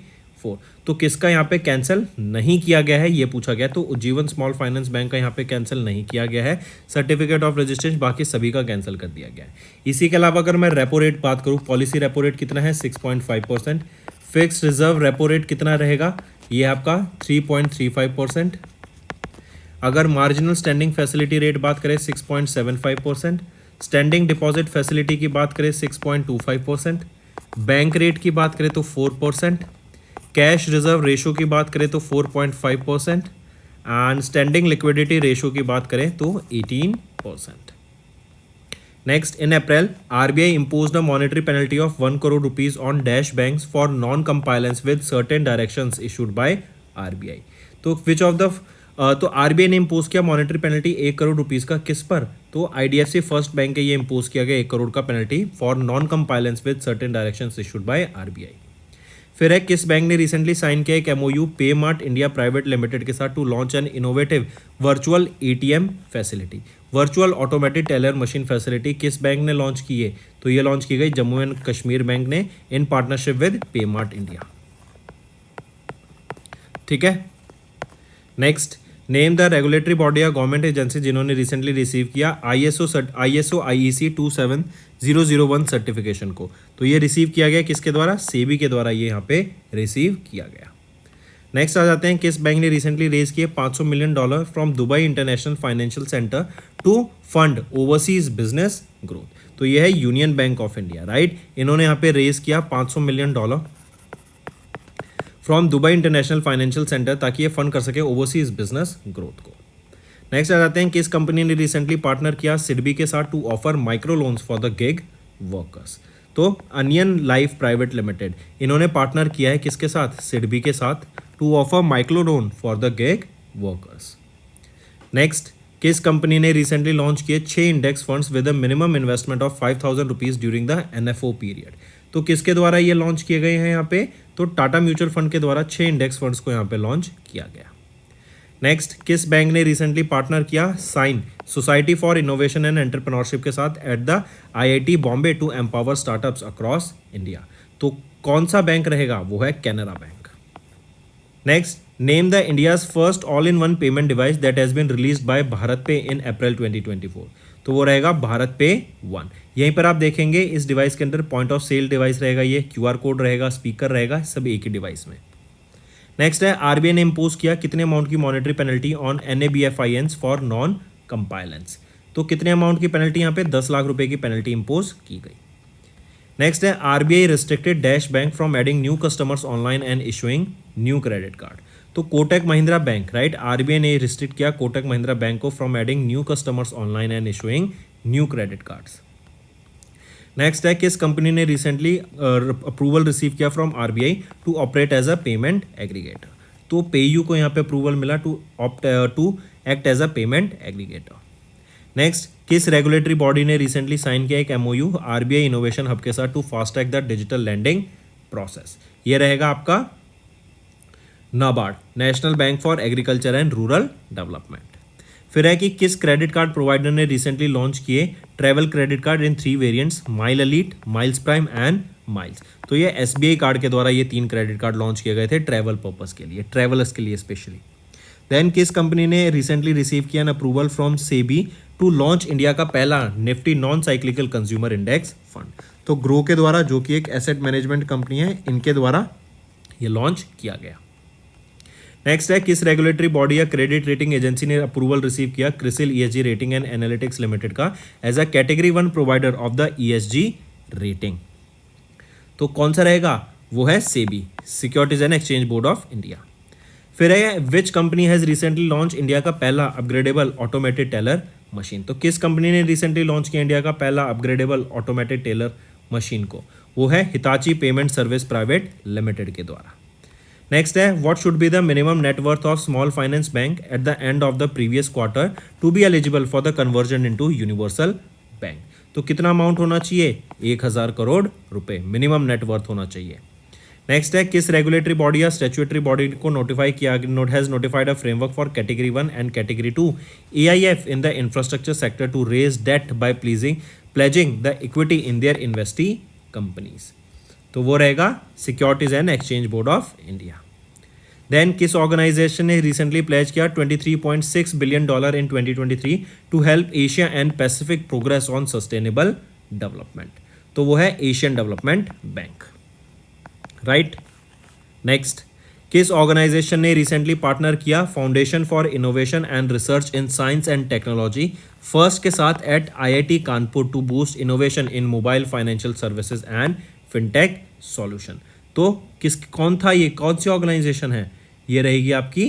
तो किसका यहाँ पे कैंसिल नहीं किया गया है, ये पूछा गया। तो उज्जीवन स्मॉल फाइनेंस बैंक का यहाँ पे कैंसिल नहीं किया गया है सर्टिफिकेट ऑफ रजिस्ट्रेशन, बाकी सभी का कैंसिल कर दिया गया है। इसी के अलावा अगर मैं रेपो रेट बात करूँ, पॉलिसी रेपो रेट कितना है 6.5%, फिक्स रिजर्व रेपो रेट कितना रहेगा, ये आपका 3.35%। अगर मार्जिनल स्टैंडिंग फैसिलिटी रेट बात करें 6.75%, स्टैंडिंग डिपॉजिट फैसिलिटी की बात करें 6.25%, बैंक रेट की बात करें तो 4%, कैश रिजर्व रेशो की बात करें तो 4.5% एंड स्टैंडिंग लिक्विडिटी रेशो की बात करें तो 18%। Next, in April RBI imposed a monetary penalty of 1 crore rupees on dash banks for non-compliance with certain directions issued by RBI। तो विच ऑफ द तो आरबीआई ने इम्पोज किया मॉनेटरी पेनल्टी 1 करोड़ रुपीज़ का, किस पर, तो आईडीएफसी फर्स्ट बैंक है, ये इम्पोज किया गया 1 करोड़ का penalty for non compliance with certain directions issued by RBI. फिर है, किस बैंक ने रिसेंटली साइन किया एक एमओयू पे मार्ट इंडिया प्राइवेट लिमिटेड के साथ to launch an innovative virtual ATM facility, virtual automatic teller machine facility किस बैंक ने लॉन्च की है, तो ये लॉन्च की गई जम्मू एंड कश्मीर बैंक ने इन पार्टनरशिप विद पे मार्ट इंडिया। ठीक है। Next, name the regulatory body या गवर्नमेंट एजेंसी जिन्होंने रिसेंटली रिसीव किया ISO IEC 27001 सर्टिफिकेशन को। तो ये रिसीव किया गया किसके द्वारा, सेबी के द्वारा ये यहाँ पे रिसीव किया गया। नेक्स्ट आ जाते हैं, किस बैंक ने रिसेंटली रेज किए $500 million from Dubai international financial centre to fund overseas business growth. तो ये है union bank of India, right. इन्होंने यहाँ पे रेज किया $500 million from Dubai international financial centre ताकि ये फंड कर सके ओवरसीज बिजनेस ग्रोथ को। नेक्स्ट आ जाते हैं, किस कंपनी ने रिसेंटली पार्टनर किया सिडबी के साथ to offer micro loans for the gig workers. तो अनियन लाइफ प्राइवेट लिमिटेड इन्होंने पार्टनर किया है किसके साथ, सिडबी के साथ, to offer micro loan for the gig workers. Next, किस कंपनी ने रिसेंटली लॉन्च किए 6 index funds with a minimum investment of 5,000 rupees during the NFO period. तो किसके द्वारा ये लॉन्च किए गए हैं यहाँ पे, तो टाटा म्यूचुअल फंड के द्वारा 6 इंडेक्स फंड्स को यहाँ पे लॉन्च किया गया। नेक्स्ट, किस बैंक ने रिसेंटली पार्टनर किया SINE society for innovation and entrepreneurship के साथ at the IIT Bombay to empower startups across India. तो कौन सा बैंक रहेगा, वो है Canara bank. Next, name the India's first all in one payment device that has been released by BharatPe in April 2024। तो वो रहेगा भारत पे 1। यहीं पर आप देखेंगे इस डिवाइस के अंदर पॉइंट ऑफ सेल डिवाइस रहेगा, ये QR कोड रहेगा, स्पीकर रहेगा, सब एक ही डिवाइस में। नेक्स्ट है आरबीआई ने इम्पोज किया कितने अमाउंट की monetary penalty on NABFINs for non compliance. तो कितने अमाउंट की पेनल्टी यहाँ पे 10 लाख रुपए की पेनल्टी इम्पोज की गई। नेक्स्ट है RBI restricted dash bank from adding new customers online and issuing new credit card. तो Kotak Mahindra bank, right, RBI ने रिस्ट्रिक्ट किया कोटक महिंद्रा बैंक को from adding new customers online and issuing new credit cards. Next है किस company ने recently approval receive किया from RBI to operate as a payment aggregator. तो PayU को यहाँ पे अप्रूवल मिला to act as a payment aggregator. Next, किस रेगुलेटरी बॉडी ने रिसेंटली साइन किया एक एमओयू आरबीआई इनोवेशन हब के साथ to fast track the digital lending process. ये रहेगा आपका NABARD, national bank for agriculture and rural development. फिर है कि किस क्रेडिट कार्ड प्रोवाइडर ने रिसेंटली लॉन्च किए travel credit card in 3 variants, mile elite, miles prime and miles. तो ये एसबीआई कार्ड के द्वारा ये 3 क्रेडिट कार्ड लॉन्च किए गए थे ट्रैवल पर्पस के लिए, ट्रैवलर्स के लिए स्पेशली। देन किस कंपनी ने रिसेंटली रिसीव किया an approval from SEBI to launch India का पहला Nifty non cyclical consumer index fund. तो ग्रो के द्वारा, जो कि एक एसेट मैनेजमेंट कंपनी है, इनके द्वारा ये लॉन्च किया गया। नेक्स्ट है किस रेगुलेटरी बॉडी या क्रेडिट रेटिंग एजेंसी ने अप्रूवल रिसीव किया CRISIL ESG rating and analytics limited का as a category 1 provider of the ESG rating. तो कौन सा रहेगा, वो है SEBI, securities and exchange board of India. फिर है which company has recently launch India का पहला अपग्रेडेबल ऑटोमेटेड टेलर मशीन। तो किस कंपनी ने रिसेंटली लॉन्च किया इंडिया का पहला अपग्रेडेबल ऑटोमेटेड टेलर मशीन को, वो है Hitachi payment service private limited के द्वारा। नेक्स्ट है what should be the minimum net worth of small finance bank at the end of the previous quarter to be eligible for the conversion into universal bank. तो कितना amount होना चाहिए, 1000 करोड़ रुपए minimum net worth होना चाहिए। नेक्स्ट है किस रेगुलेटरी बॉडी या स्टैट्यूटरी बॉडी को नोटिफाई किया has notified a framework for category 1 and category 2 AIF in the infrastructure sector to raise debt by pledging the equity in their investee companies. तो वो रहेगा securities and exchange board of India. Then किस organisation ने recently pledge किया $23.6 billion in 2023 to help Asia and Pacific progress on sustainable development. तो वो है Asian development bank, right. Next, किस ऑर्गेनाइजेशन ने रिसेंटली पार्टनर किया foundation for innovation and research in science and technology first के साथ at IIT Kanpur to boost innovation in mobile financial services and fintech solution. तो कौन था ये, कौन सी ऑर्गेनाइजेशन है, ये रहेगी आपकी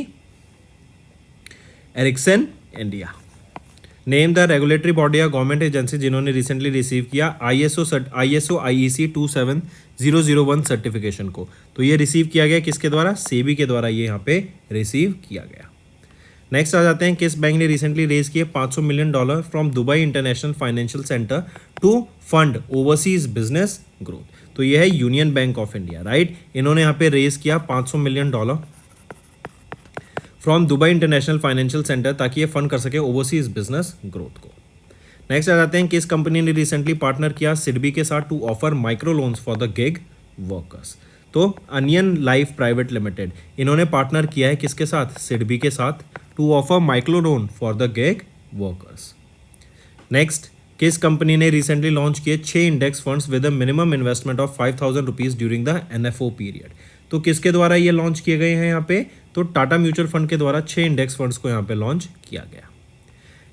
Ericsson India. Name the regulatory body या गवर्नमेंट एजेंसी जिन्होंने रिसेंटली रिसीव किया ISO IEC 27001 सर्टिफिकेशन को। तो ये रिसीव किया गया किसके द्वारा, सेबी के द्वारा ये यहाँ पे रिसीव किया गया। नेक्स्ट आ जाते हैं किस बैंक ने रिसेंटली रेज किए $500 million from Dubai international financial centre to fund overseas business growth. तो ये है union bank of India, right. इन्होंने यहाँ पे रेज किया $500 million from Dubai international financial centre ताकि ये फंड कर सके ओवरसीज बिजनेस ग्रोथ को। नेक्स्ट आ जाते हैं किस कंपनी ने रिसेंटली पार्टनर किया सिडबी के साथ to offer micro loans for the gig workers. तो अनियन लाइफ प्राइवेट लिमिटेड, इन्होंने पार्टनर किया है किसके साथ, सिडबी के साथ to offer micro loan for the gig workers. Next, किस कंपनी ने रिसेंटली लॉन्च किए 6 index funds with a minimum investment of 5000 rupees during the NFO period. तो किसके द्वारा ये लॉन्च किए गए हैं यहाँ पे, तो टाटा म्यूचुअल फंड के द्वारा 6 इंडेक्स फंड्स को यहाँ पे लॉन्च किया गया।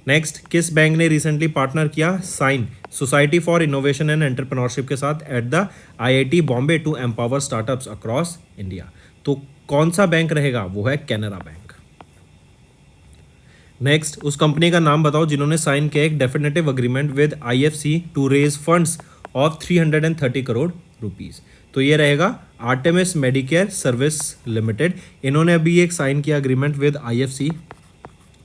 नेक्स्ट, किस बैंक ने रिसेंटली पार्टनर किया SINE society for innovation and entrepreneurship के साथ at the IIT Bombay to empower startups across India. तो कौन सा बैंक रहेगा, वो है कैनरा बैंक। नेक्स्ट, उस कंपनी का नाम बताओ जिन्होंने साइन किया एक definitive agreement with IFC to raise funds of 330 crore rupees. तो ये रहेगा आर्टेमिस मेडिकेयर सर्विस लिमिटेड। इन्होंने अभी एक साइन किया agreement with IFC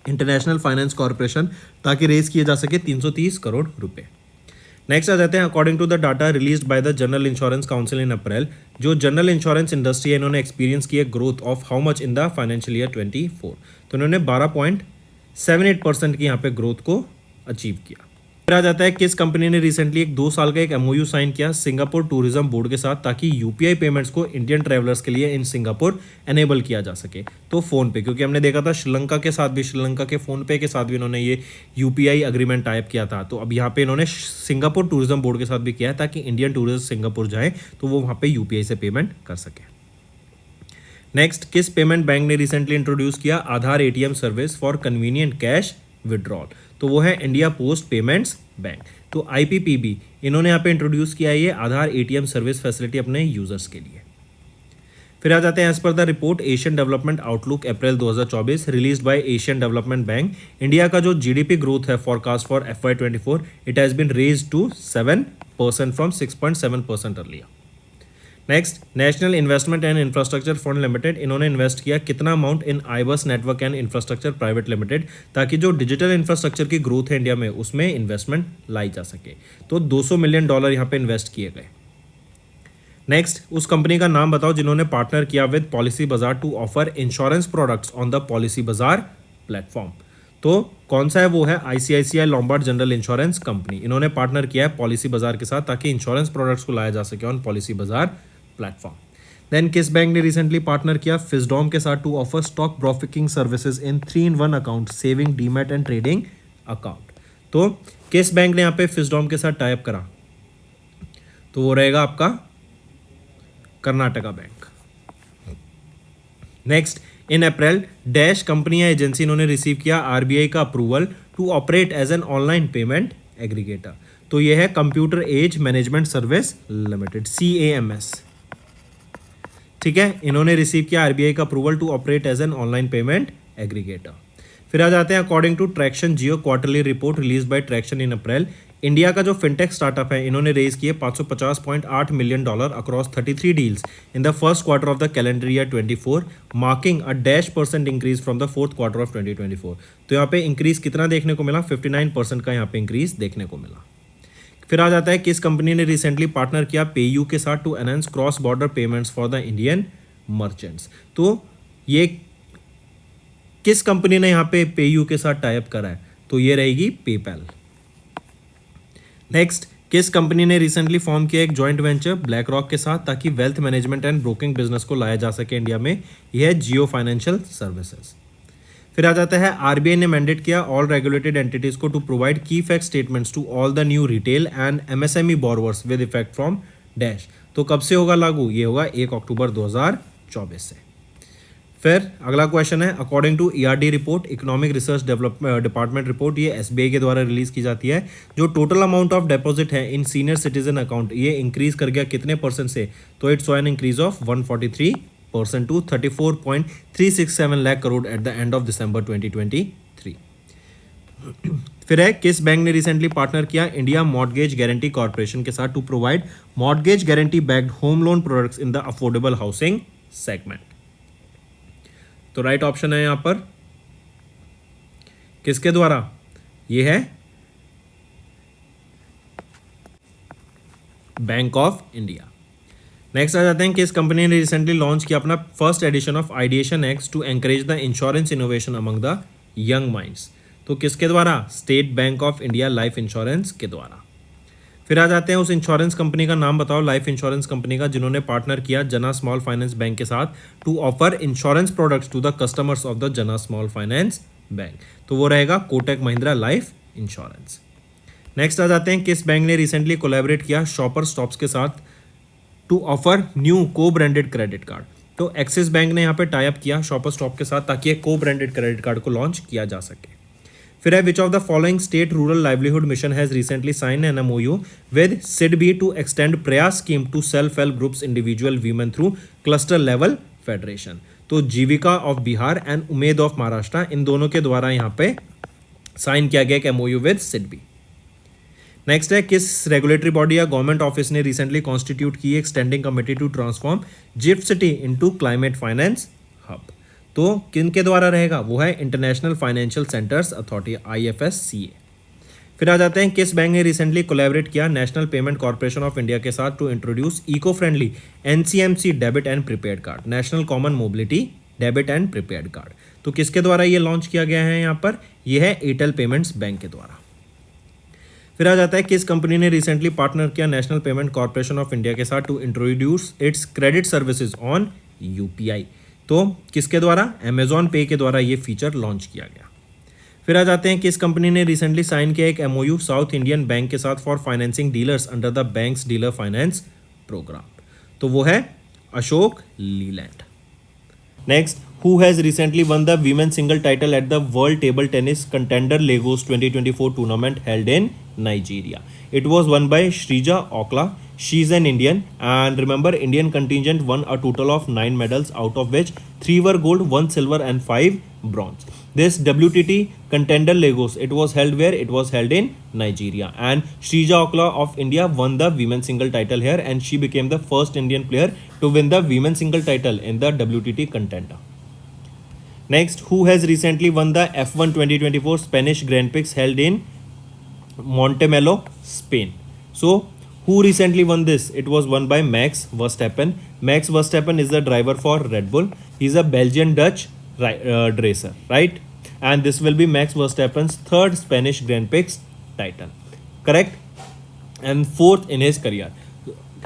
international finance corporation ताकि रेज किए जा सके 330 करोड़ रुपए। नेक्स्ट आ जाते हैं according to the data released by the general insurance council in April, जो जनरल इंश्योरेंस इंडस्ट्री है इन्होंने एक्सपीरियंस किया growth of how much in the financial year 24। तो इन्होंने 12.78% की यहाँ पे ग्रोथ को अचीव किया। फिर आ जाता है किस कंपनी ने रिसेंटली एक 2 साल का एक MOU साइन किया सिंगापुर टूरिज्म बोर्ड के साथ ताकि UPI पेमेंट्स को इंडियन ट्रैवलर्स के लिए इन सिंगापुर एनेबल किया जा सके। तो फ़ोन पे, क्योंकि हमने देखा था श्रीलंका के साथ भी, श्रीलंका के फ़ोन पे के साथ भी इन्होंने ये UPI अग्रीमेंट टाइप किया था। तो अब यहाँ पे इन्होंने सिंगापुर टूरिज्म बोर्ड के साथ भी किया है ताकि इंडियन टूरिस्ट सिंगापुर जाए तो वो वहाँ पे UPI से पेमेंट कर सके। नेक्स्ट, किस पेमेंट बैंक ने रिसेंटली इंट्रोड्यूस किया Aadhaar ATM service for convenient cash withdrawal? तो वो है इंडिया पोस्ट पेमेंट्स बैंक। तो आईपीपीबी इन्होंने यहाँ पे इंट्रोड्यूस किया है ये आधार एटीएम सर्विस फैसिलिटी अपने यूजर्स के लिए। फिर आ जाते हैं as per the report Asian development outlook April 2024 released by Asian development bank, India का जो जीडीपी ग्रोथ है forecast for FY24 it has been raised to 7% from 6.7% earlier. Next, national investment and infrastructure fund limited इन्होंने invest किया कितना amount in iBus network and infrastructure private limited, ताकि जो digital infrastructure की growth है India में उसमें इन्वेस्टमेंट लाई जा सके। तो $200 मिलियन यहाँ पे इन्वेस्ट किए गए। नेक्स्ट, उस कंपनी का नाम बताओ जिन्होंने पार्टनर किया with Policybazaar to offer insurance products on the Policybazaar platform. तो कौन सा है? वो है ICICI Lombard general insurance company. इन्होंने पार्टनर किया है पॉलिसी बाजार के साथ ताकि इंश्योरेंस प्रोडक्ट्स को लाया जा सके on Policybazaar platform. Then किस बैंक ने रिसेंटली पार्टनर किया फिजडॉम के साथ to offer stock broking services in 3-in-1 account saving demat and trading account? तो किस बैंक ने यहाँ पे फिजडॉम के साथ टाइप करा? तो वो रहेगा आपका Karnataka bank. Next, in April dash company या एजेंसी इन्होंने रिसीव किया RBI का approval to operate as an online payment aggregator. तो यह है computer age management service limited, CAMS। ठीक है, इन्होंने रिसीव किया RBI का approval to operate as an online payment aggregator. फिर आ जाते हैं according to Tracxn geo quarterly report released by Tracxn in April, India का जो फिनटेक स्टार्टअप है इन्होंने रेज किए $550.8 million across 33 deals in the first quarter of the calendar year 24, marking a %% increase from the fourth quarter of 2024। तो यहाँ पे increase कितना देखने को मिला? 59% का यहाँ पे इंक्रीज देखने को मिला। फिर आ जाता है किस कंपनी ने रिसेंटली पार्टनर किया पेयू के साथ to enhance cross border payments for the Indian merchants? तो ये किस कंपनी ने यहाँ पे पेयू के साथ टाइप करा है? तो ये रहेगी पेपैल। नेक्स्ट, किस कंपनी ने रिसेंटली फॉर्म किया एक जॉइंट वेंचर ब्लैक रॉक के साथ ताकि wealth management and broking business को लाया जा सके इंडिया में? यह है जियो फाइनेंशियल सर्विसेज। फिर आ जाता है RBI ने मैंडेट किया ऑल रेगुलेटेड एंटिटीज को to provide key fact statements to all the new retail and MSME borrowers with effect from dash. तो कब से होगा लागू? ये होगा 1 अक्टूबर 2024 से। फिर अगला क्वेश्चन है according to ERD report economic research department report, ये SBI के द्वारा रिलीज की जाती है, जो टोटल अमाउंट ऑफ डिपॉजिट है इन सीनियर सिटीजन अकाउंट ये इंक्रीज कर गया कितने % से? तो it's saw an increase of 143% to 34.367 lakh crore at the end of December 2023। फिर है किस बैंक ने रिसेंटली पार्टनर किया इंडिया मॉर्टगेज गारंटी कॉर्पोरेशन के साथ to provide mortgage guarantee backed home loan products in the affordable housing segment? तो right option है यहां पर किसके द्वारा? ये है बैंक ऑफ इंडिया। नेक्स्ट आ जाते हैं किस कंपनी ने रिसेंटली लॉन्च किया अपना first edition of ideation X to encourage the insurance innovation among the young minds? तो किसके द्वारा? State bank of India life insurance के द्वारा। फिर आ जाते हैं उस इंश्योरेंस कंपनी का नाम बताओ, लाइफ इंश्योरेंस कंपनी का, जिन्होंने पार्टनर किया जना स्मॉल फाइनेंस बैंक के साथ to offer insurance products to the customers of the Jana small finance bank? तो वो रहेगा Kotak Mahindra life insurance. Next आ जाते हैं किस बैंक ने रिसेंटली कोलैबोरेट किया शॉपर स्टॉप्स के साथ to offer new co branded credit card? तो एक्सिस बैंक ने यहाँ पे टाई अप किया शॉपर स्टॉप के साथ ताकि एक को ब्रांडेड क्रेडिट कार्ड को लॉन्च किया जा सके। फिर है which of the following state rural livelihood mission has recently sign an MOU with SIDBI to extend Prayas scheme to self help groups individual women through cluster level federation? तो Jeevika of Bihar and Umeed of Maharashtra, इन दोनों के द्वारा यहाँ पे sign किया गया एक MOU विद SIDBI। नेक्स्ट है किस रेगुलेटरी बॉडी या गवर्नमेंट ऑफिस ने रिसेंटली कॉन्स्टिट्यूट की एक standing committee to transform GIFT City into climate finance hub? तो किन के द्वारा रहेगा? वो है international financial centres authority IFSCA। फिर आ जाते हैं किस बैंक ने रिसेंटली कोलैबोरेट किया national payment corporation of India के साथ to introduce eco friendly NCMC debit and prepaid card, national common mobility debit and prepaid card? तो किसके द्वारा ये लॉन्च किया गया है यहाँ पर? यह है एयरटेल पेमेंट्स बैंक के द्वारा। फिर आ जाता है किस कंपनी ने रिसेंटली पार्टनर किया national payment corporation of India के साथ to introduce its credit services on UPI? तो किसके द्वारा? अमेजॉन पे के द्वारा ये फीचर लॉन्च किया गया। फिर आ जाते हैं किस कंपनी ने रिसेंटली साइन किया एक MOU साउथ इंडियन बैंक के साथ for financing dealers under the bank's dealer finance programme? तो वो है Ashok Leyland. Next, who has recently won the women's single title at the World Table Tennis Contender Lagos 2024 tournament held in Nigeria? It was won by Shrija Okla. She's an Indian, and remember, Indian contingent won a total of 9 medals, out of which 3 were gold, 1 silver, and 5 bronze. This WTT Contender Lagos, it was held where? It was held in Nigeria, and Shrija Okla of India won the women's single title here, and she became the first Indian player to win the women's single title in the WTT Contender. Next, who has recently won the F1 2024 Spanish Grand Prix held in Montemelo, Spain? So, who recently won this? It was won by Max Verstappen. Max Verstappen is the driver for Red Bull. He's a Belgian-Dutch racer, right? And this will be Max Verstappen's third Spanish Grand Prix title, correct? And fourth in his career.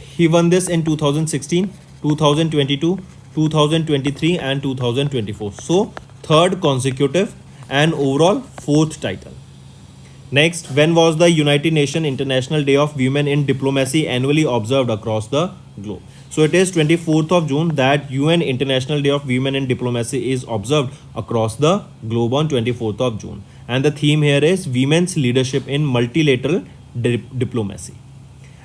He won this in 2016, 2022, 2023 and 2024. So, third consecutive and overall fourth title. Next, when was the United Nations International Day of Women in Diplomacy annually observed across the globe? So it is 24th of June that UN International Day of Women in Diplomacy is observed across the globe on 24th of June. And the theme here is Women's Leadership in Multilateral Diplomacy.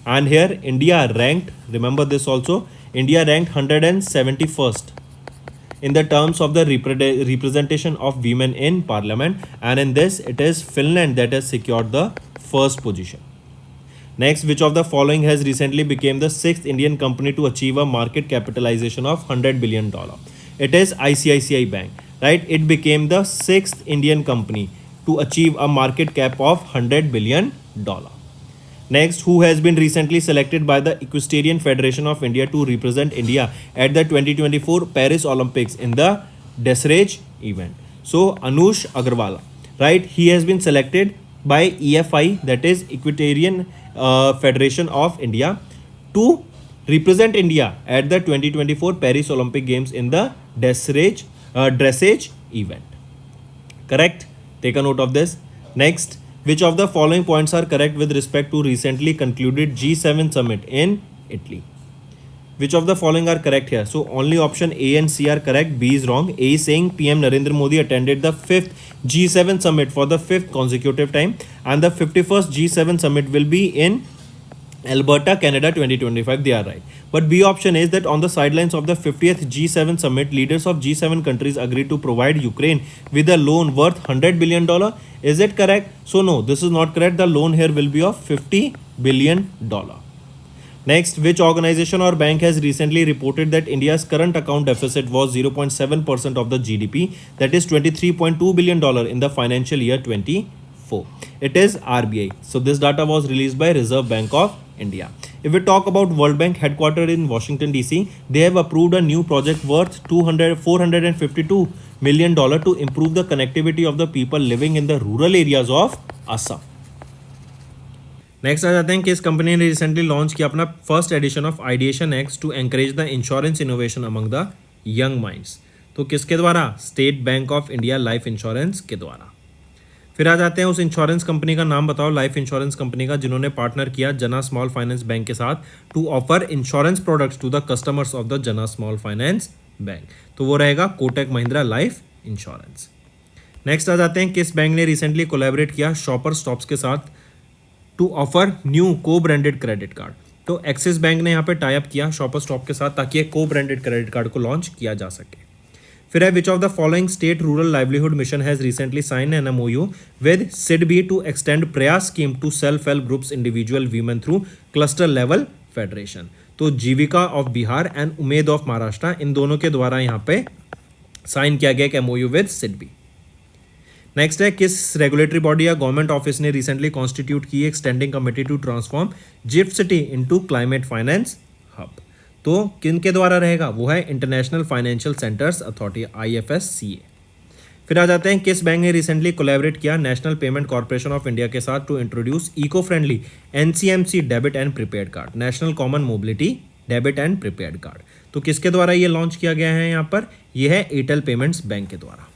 And here India ranked, remember this also, India ranked 171st in the terms of the representation of women in parliament, and in this it is Finland that has secured the first position. Next, which of the following has recently become the 6th Indian company to achieve a market capitalization of $100 billion? It is ICICI Bank, right? It became the 6th Indian company to achieve a market cap of $100 billion. Next, who has been recently selected by the Equestrian Federation of India to represent India at the 2024 Paris Olympics in the dressage event? So, Anush Agarwal, right? He has been selected by EFI, that is Equestrian Federation of India, to represent India at the 2024 Paris Olympic Games in the dressage event. Correct? Take a note of this. Next, which of the following points are correct with respect to recently concluded G7 summit in Italy? Which of the following are correct here? So only option A and C are correct. B is wrong. A is saying PM Narendra Modi attended the 5th G7 summit for the 5th consecutive time, and the 51st G7 summit will be in Alberta, Canada 2025. They are right. But B option is that on the sidelines of the 50th G7 summit, leaders of G7 countries agreed to provide Ukraine with a loan worth $100 billion. Is it correct? So no, this is not correct. The loan here will be of $50 billion. Next, which organization or bank has recently reported that India's current account deficit was 0.7% of the GDP, that is $23.2 billion in the financial year 24? It is RBI. So this data was released by Reserve Bank of India. If we talk about World Bank headquartered in Washington DC, they have approved a new project worth $452 million to improve the connectivity of the people living in the rural areas of Assam. Next आ जाते हैं कि इस company ने recently launch किया अपना first edition of ideation X to encourage the insurance innovation among the young minds. तो किसके द्वारा? State bank of India life insurance के द्वारा. फिर आ जाते हैं उस इंश्योरेंस कंपनी का नाम बताओ, लाइफ इंश्योरेंस कंपनी का, जिन्होंने पार्टनर किया जना स्मॉल फाइनेंस बैंक के साथ to offer insurance products to the customers of the Jana small finance bank. तो वो रहेगा Kotak Mahindra life insurance. Next आ जाते हैं किस बैंक ने रिसेंटली कोलैबोरेट किया शॉपर स्टॉप्स के साथ to offer new co branded credit card. तो एक्सिस बैंक ने यहाँ पे टाई अप किया शॉपर स्टॉप के साथ ताकि एक को ब्रांडेड क्रेडिट कार्ड को लॉन्च किया जा सके. फिर है which of the following state rural livelihood mission has recently sign an MOU with SIDBI to extend Prayas scheme to self help groups individual women through cluster level federation. तो Jeevika of Bihar and Umeed of Maharashtra, इन दोनों के द्वारा यहाँ पे sign किया गया एक MOU विद सिडबी. नेक्स्ट है किस रेगुलेटरी बॉडी या गवर्नमेंट ऑफिस ने रिसेंटली कॉन्स्टिट्यूट की एक standing committee to transform GIFT City into climate finance hub. तो किन के द्वारा रहेगा? वो है international financial centres authority IFSCA. फिर आ जाते हैं किस बैंक ने रिसेंटली कोलैबोरेट किया national payment corporation of India के साथ to introduce eco friendly NCMC debit and prepaid card, national common mobility debit and prepaid card. तो किसके द्वारा ये लॉन्च किया गया है यहाँ पर? यह है एयरटेल पेमेंट्स बैंक के द्वारा.